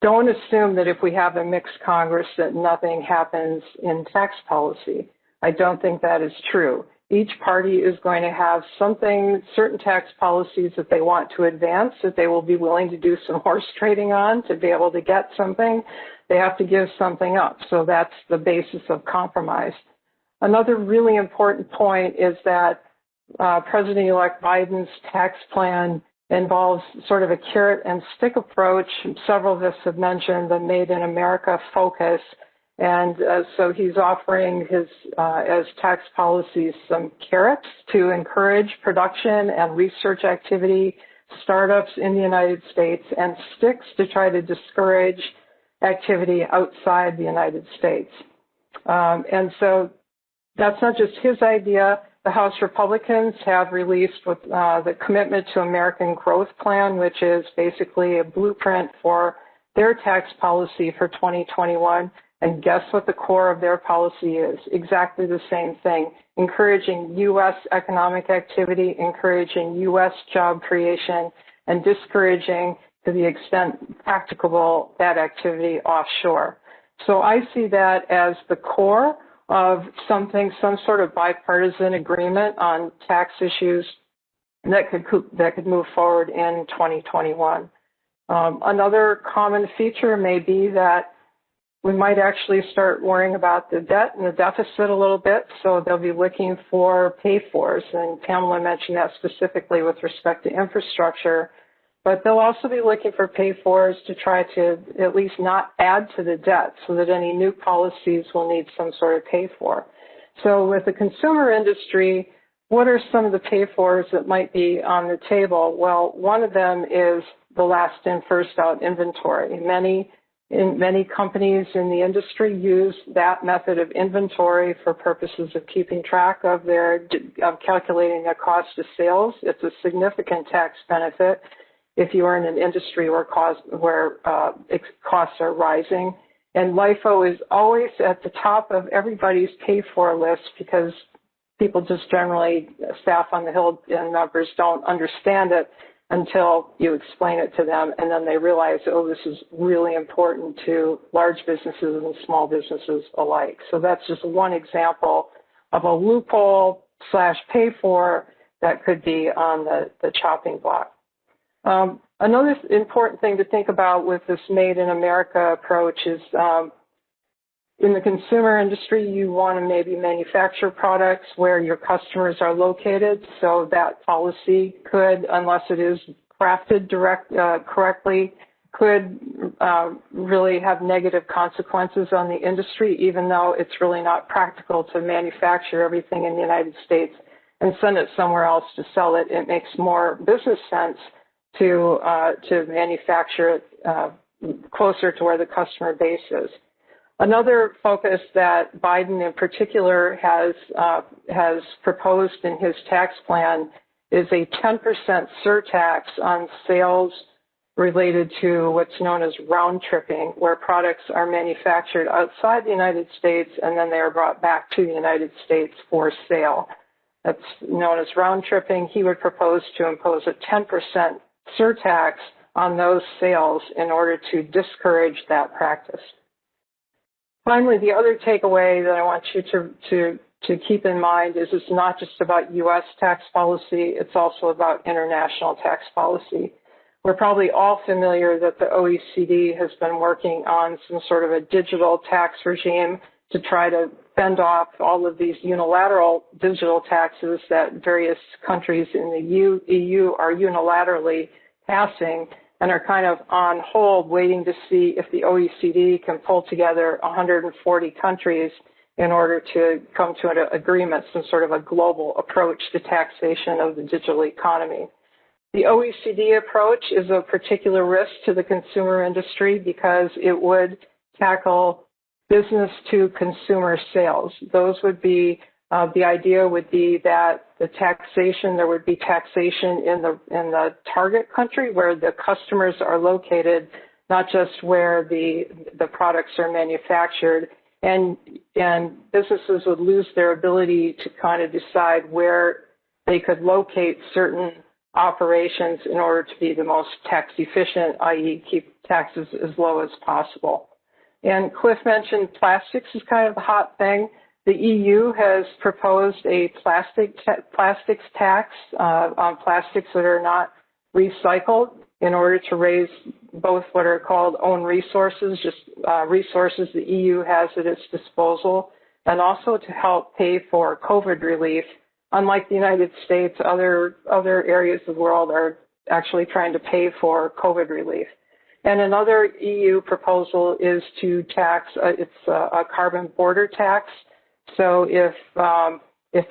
don't assume that if we have a mixed Congress that nothing happens in tax policy. I don't think that is true. Each party is going to have certain tax policies that they want to advance, that they will be willing to do some horse trading on to be able to get something. They have to give something up. So that's the basis of compromise. Another really important point is that President-elect Biden's tax plan involves sort of a carrot and stick approach. Several of us have mentioned the Made in America focus. And so he's offering as tax policies, some carrots to encourage production and research activity, startups in the United States, and sticks to try to discourage activity outside the United States. And so that's not just his idea. The House Republicans have released the Commitment to American Growth Plan, which is basically a blueprint for their tax policy for 2021. And guess what the core of their policy is? Exactly the same thing. Encouraging U.S. economic activity, encouraging U.S. job creation, and discouraging, to the extent practicable, that activity offshore. So I see that as the core of some sort of bipartisan agreement on tax issues that could move forward in 2021. Another common feature may be that we might actually start worrying about the debt and the deficit a little bit, so they'll be looking for pay-fors, and Pamela mentioned that specifically with respect to infrastructure. But they'll also be looking for pay-fors to try to at least not add to the debt so that any new policies will need some sort of pay-for. So with the consumer industry, what are some of the pay-fors that might be on the table? Well, one of them is the last in, first out inventory. Many companies in the industry use that method of inventory for purposes of keeping track of calculating their cost of sales. It's a significant tax benefit if you are in an industry where costs are rising. And LIFO is always at the top of everybody's pay-for list because people just generally, staff on the Hill and members, don't understand it until you explain it to them, and then they realize, oh, this is really important to large businesses and small businesses alike. So that's just one example of a loophole / pay-for that could be on the chopping block. Another important thing to think about with this Made in America approach is in the consumer industry, you want to maybe manufacture products where your customers are located. So that policy could, unless it is crafted correctly, could really have negative consequences on the industry, even though it's really not practical to manufacture everything in the United States and send it somewhere else to sell it. It makes more business sense to manufacture it closer to where the customer base is. Another focus that Biden in particular has proposed in his tax plan is a 10% surtax on sales related to what's known as round tripping, where products are manufactured outside the United States and then they are brought back to the United States for sale. That's known as round tripping. He would propose to impose a 10% surtax on those sales in order to discourage that practice. Finally, the other takeaway that I want you to keep in mind is it's not just about U.S. tax policy, it's also about international tax policy. We're probably all familiar that the OECD has been working on some sort of a digital tax regime to try to fend off all of these unilateral digital taxes that various countries in the EU are unilaterally passing and are kind of on hold waiting to see if the OECD can pull together 140 countries in order to come to an agreement, some sort of a global approach to taxation of the digital economy. The OECD approach is of particular risk to the consumer industry because it would tackle business to consumer sales. Those would be, the idea would be that there would be taxation in the target country where the customers are located, not just where the products are manufactured. And businesses would lose their ability to kind of decide where they could locate certain operations in order to be the most tax efficient, i.e. keep taxes as low as possible. And Cliff mentioned plastics is kind of a hot thing. The EU has proposed a plastics tax on plastics that are not recycled in order to raise both what are called own resources, just resources the EU has at its disposal, and also to help pay for COVID relief. Unlike the United States, other areas of the world are actually trying to pay for COVID relief. And another EU proposal is to tax, it's a carbon border tax. So if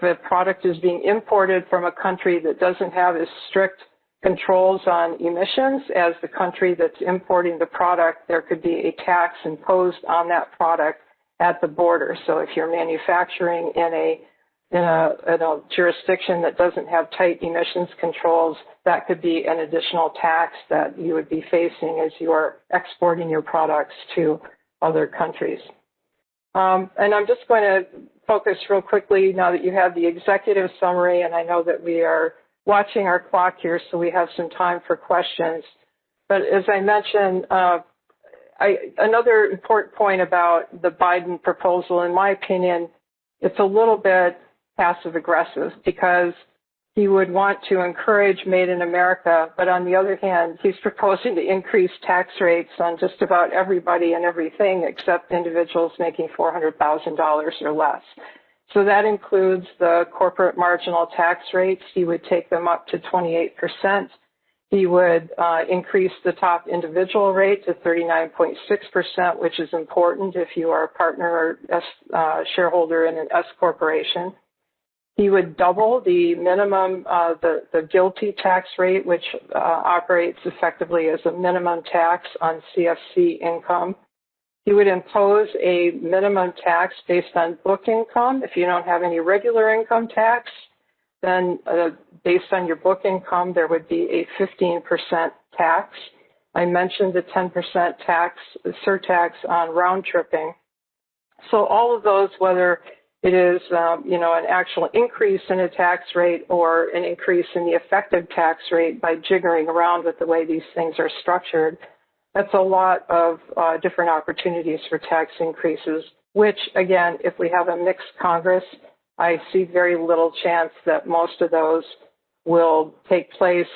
a product is being imported from a country that doesn't have as strict controls on emissions as the country that's importing the product, there could be a tax imposed on that product at the border. So if you're manufacturing in a jurisdiction that doesn't have tight emissions controls, that could be an additional tax that you would be facing as you are exporting your products to other countries. And I'm just going to focus real quickly now that you have the executive summary, and I know that we are watching our clock here, so we have some time for questions. But as I mentioned, another important point about the Biden proposal, in my opinion, it's a little bit passive-aggressive because he would want to encourage Made in America, but on the other hand, he's proposing to increase tax rates on just about everybody and everything except individuals making $400,000 or less. So that includes the corporate marginal tax rates. He would take them up to 28%. He would increase the top individual rate to 39.6%, which is important if you are a partner or shareholder in an S corporation. He would double the minimum, the GILTI tax rate, which operates effectively as a minimum tax on CFC income. He would impose a minimum tax based on book income. If you don't have any regular income tax, then based on your book income, there would be a 15% tax. I mentioned the 10% surtax on round tripping. So all of those, whether it is, an actual increase in a tax rate or an increase in the effective tax rate by jiggering around with the way these things are structured, that's a lot of different opportunities for tax increases, which, again, if we have a mixed Congress, I see very little chance that most of those will take place.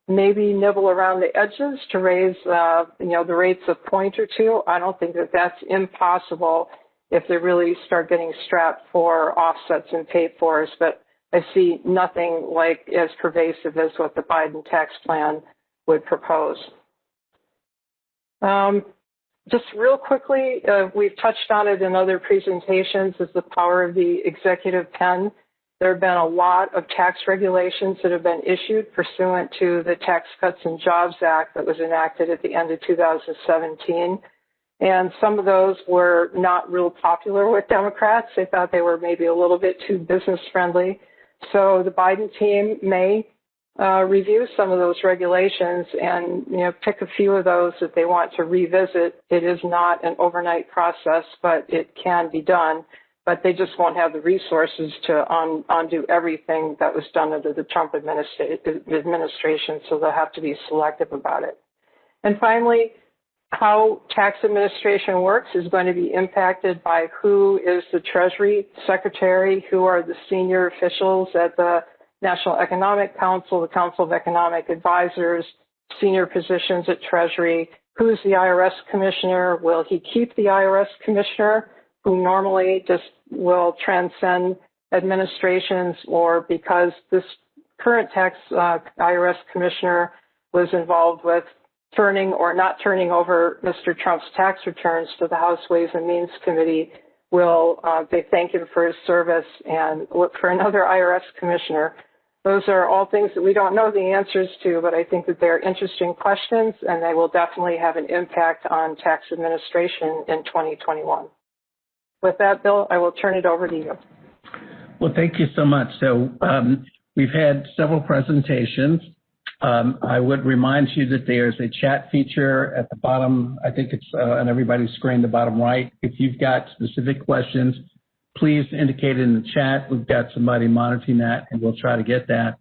Maybe nibble around the edges to raise, the rates a point or two. I don't think that that's impossible if they really start getting strapped for offsets and pay-fors, but I see nothing like as pervasive as what the Biden tax plan would propose. Just real quickly, we've touched on it in other presentations, is the power of the executive pen. There have been a lot of tax regulations that have been issued pursuant to the Tax Cuts and Jobs Act that was enacted at the end of 2017. And some of those were not real popular with Democrats. They thought they were maybe a little bit too business friendly. So the Biden team may review some of those regulations and, pick a few of those that they want to revisit. It is not an overnight process, but it can be done. But they just won't have the resources to undo everything that was done under the Trump administration, so they'll have to be selective about it. And finally, how tax administration works is going to be impacted by who is the Treasury Secretary, who are the senior officials at the National Economic Council, the Council of Economic Advisors, senior positions at Treasury, who's the IRS commissioner, will he keep the IRS commissioner, who normally just will transcend administrations, or because this current tax IRS commissioner was involved with turning or not turning over Mr. Trump's tax returns to the House Ways and Means Committee, will they thank him for his service and look for another IRS commissioner? Those are all things that we don't know the answers to, but I think that they're interesting questions, and they will definitely have an impact on tax administration in 2021. With that, Bill, I will turn it over to you. Well, thank you so much. So we've had several presentations. I would remind you that there's a chat feature at the bottom. I think it's on everybody's screen, the bottom right. If you've got specific questions, please indicate it in the chat. We've got somebody monitoring that, and we'll try to get that.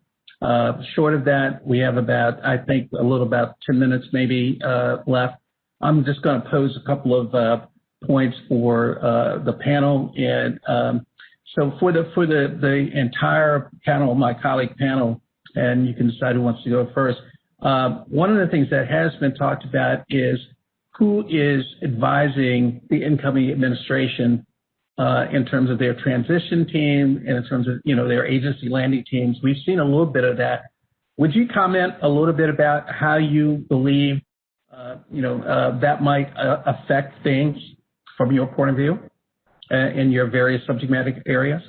Short of that, we have about 10 minutes maybe left. I'm just going to pose a couple of points for the panel. And so for the entire panel, my colleague panel, and you can decide who wants to go first. One of the things that has been talked about is who is advising the incoming administration in terms of their transition team and in terms of, their agency landing teams. We've seen a little bit of that. Would you comment a little bit about how you believe, that might affect things from your point of view in your various subject matter areas?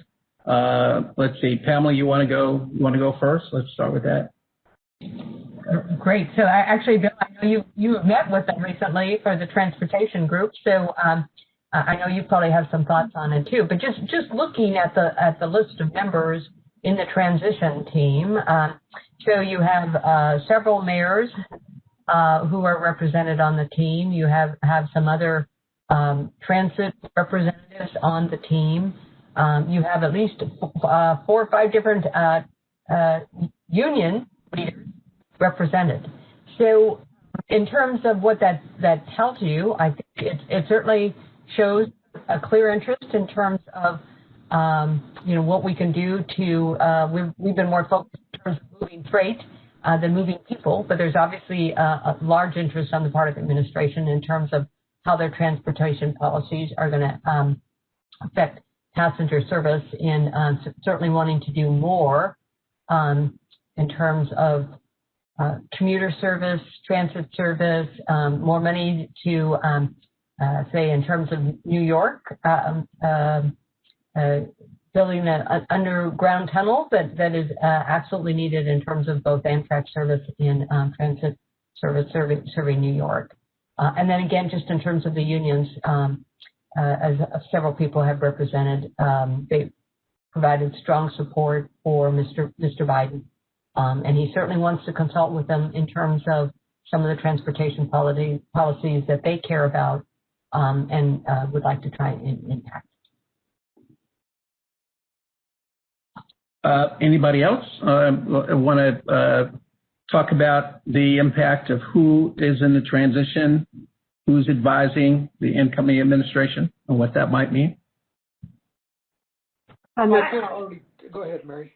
Let's see, Pamela, you want to go first? Let's start with that. Great. So actually, Bill, I know you have met with them recently for the transportation group. So I know you probably have some thoughts on it too. But just looking at the list of members in the transition team, so you have several mayors who are represented on the team. You have some other transit representatives on the team. You have at least 4 or 5 different union leaders represented. So in terms of what that tells you, I think it certainly shows a clear interest in terms of, what we can do to, we've been more focused in terms of moving freight than moving people, but there's obviously a large interest on the part of the administration in terms of how their transportation policies are going to affect passenger service, and certainly wanting to do more in terms of commuter service, transit service, more money to, say, in terms of New York, building an underground tunnel that is absolutely needed in terms of both Amtrak service and transit service serving New York. And then again, just in terms of the unions, as several people have represented, they provided strong support for Mr. Biden. And he certainly wants to consult with them in terms of some of the transportation policies that they care about and would like to try and impact. Anybody else want to talk about the impact of who is in the transition, who's advising the incoming administration, and what that might mean? Go ahead, Mary.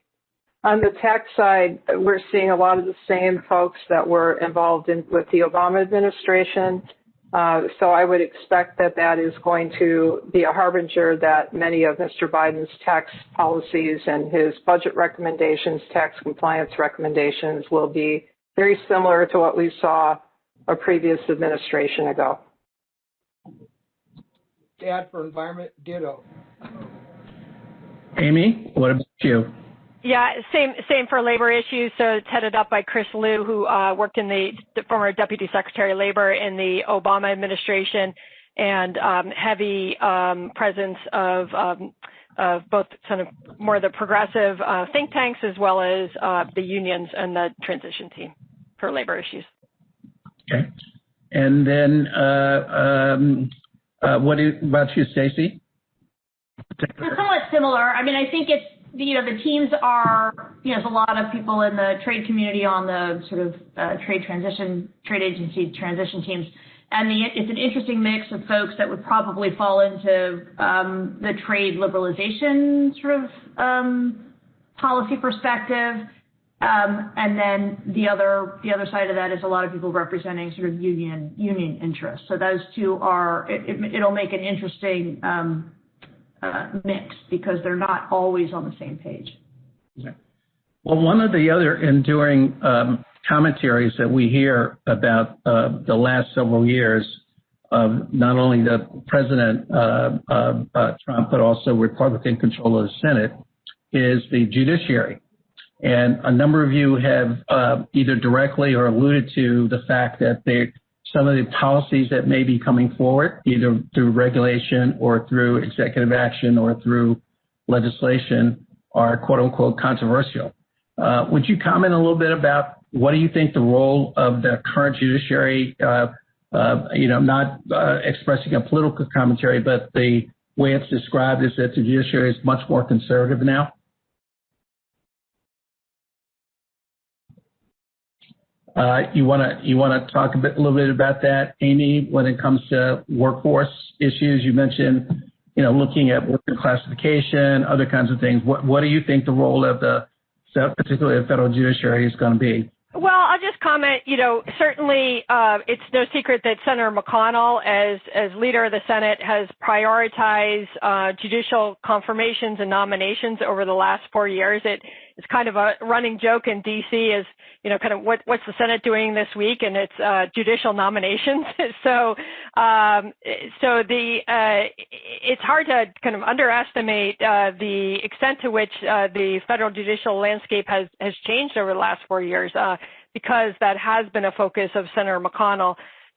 On the tax side, we're seeing a lot of the same folks that were involved with the Obama administration. So I would expect that is going to be a harbinger that many of Mr. Biden's tax policies and his budget recommendations, tax compliance recommendations, will be very similar to what we saw a previous administration ago. Dad for environment, ditto. Amy, what about you? Yeah, same for labor issues. So it's headed up by Chris Liu, who worked in the former Deputy Secretary of Labor in the Obama administration, and heavy presence of both sort of more the progressive think tanks as well as the unions and the transition team for labor issues. Okay. And then what about you, Stacey? Somewhat similar. I mean, I think it's, the teams are, there's a lot of people in the trade community on the sort of trade agency transition teams. And it's an interesting mix of folks that would probably fall into the trade liberalization sort of policy perspective. And then the other side of that is a lot of people representing sort of union interests. So those two are, it'll make an interesting mix because they're not always on the same page. Okay. Well, one of the other enduring commentaries that we hear about the last several years of not only the President Trump, but also Republican control of the Senate is the judiciary. And a number of you have either directly or alluded to the fact that some of the policies that may be coming forward, either through regulation or through executive action or through legislation, are quote unquote controversial. Would you comment a little bit about what do you think the role of the current judiciary, not expressing a political commentary, but the way it's described is that the judiciary is much more conservative now? You want to talk a little bit about that, Amy, when it comes to workforce issues? You mentioned, looking at worker classification, other kinds of things. What do you think the role of particularly the federal judiciary is going to be? Well, I'll just comment, certainly it's no secret that Senator McConnell, as leader of the Senate, has prioritized judicial confirmations and nominations over the last 4 years. It's kind of a running joke in D.C. is, kind of what's the Senate doing this week, and it's judicial nominations. So it's hard to kind of underestimate the extent to which the federal judicial landscape has changed over the last 4 years, because that has been a focus of Senator McConnell.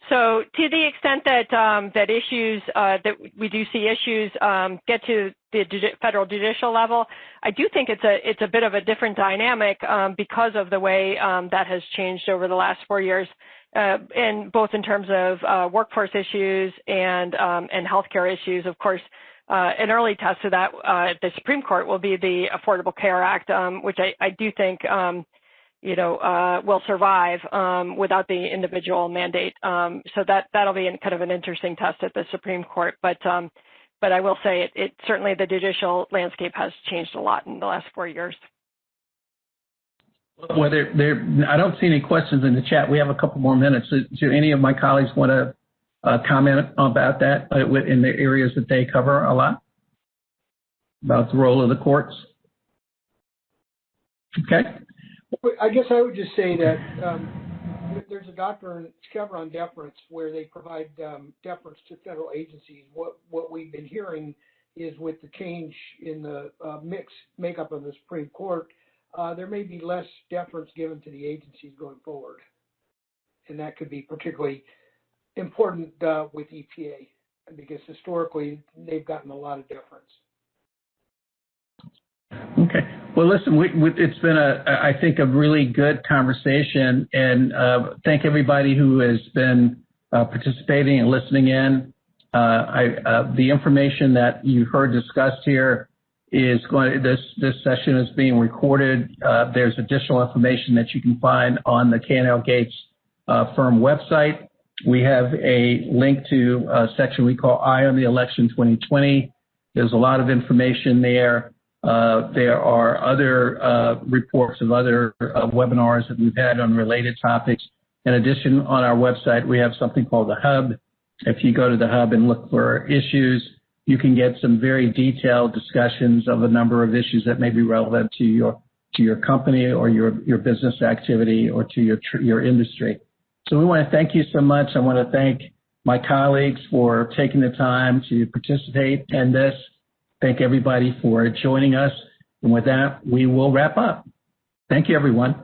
So to the extent that issues that we do see issues get to the federal judicial level, I do think it's a bit of a different dynamic because of the way that has changed over the last 4 years, and both in terms of workforce issues and healthcare issues. Of course, an early test of that at the Supreme Court will be the Affordable Care Act, which I do think will survive without the individual mandate. So that'll be kind of an interesting test at the Supreme Court. But I will say it certainly the judicial landscape has changed a lot in the last 4 years. Well, I don't see any questions in the chat. We have a couple more minutes. Do any of my colleagues want to comment about that in the areas that they cover a lot, about the role of the courts? Okay. I guess I would just say that there's a doctrine, Chevron deference, where they provide deference to federal agencies. What we've been hearing is with the change in the makeup of the Supreme Court, there may be less deference given to the agencies going forward. And that could be particularly important with EPA, because historically they've gotten a lot of deference. Okay. Well, listen, it's been I think, a really good conversation, and thank everybody who has been participating and listening in. The information that you heard discussed here is this session is being recorded. There's additional information that you can find on the K&L Gates firm website. We have a link to a section we call Eye on the Election 2020. There's a lot of information there. There are other reports of other webinars that we've had on related topics. In addition, on our website, we have something called the Hub. If you go to the Hub and look for issues, you can get some very detailed discussions of a number of issues that may be relevant to your company or your business activity or to your industry. So we want to thank you so much. I want to thank my colleagues for taking the time to participate in this. thank everybody for joining us. And with that, we will wrap up. Thank you, everyone.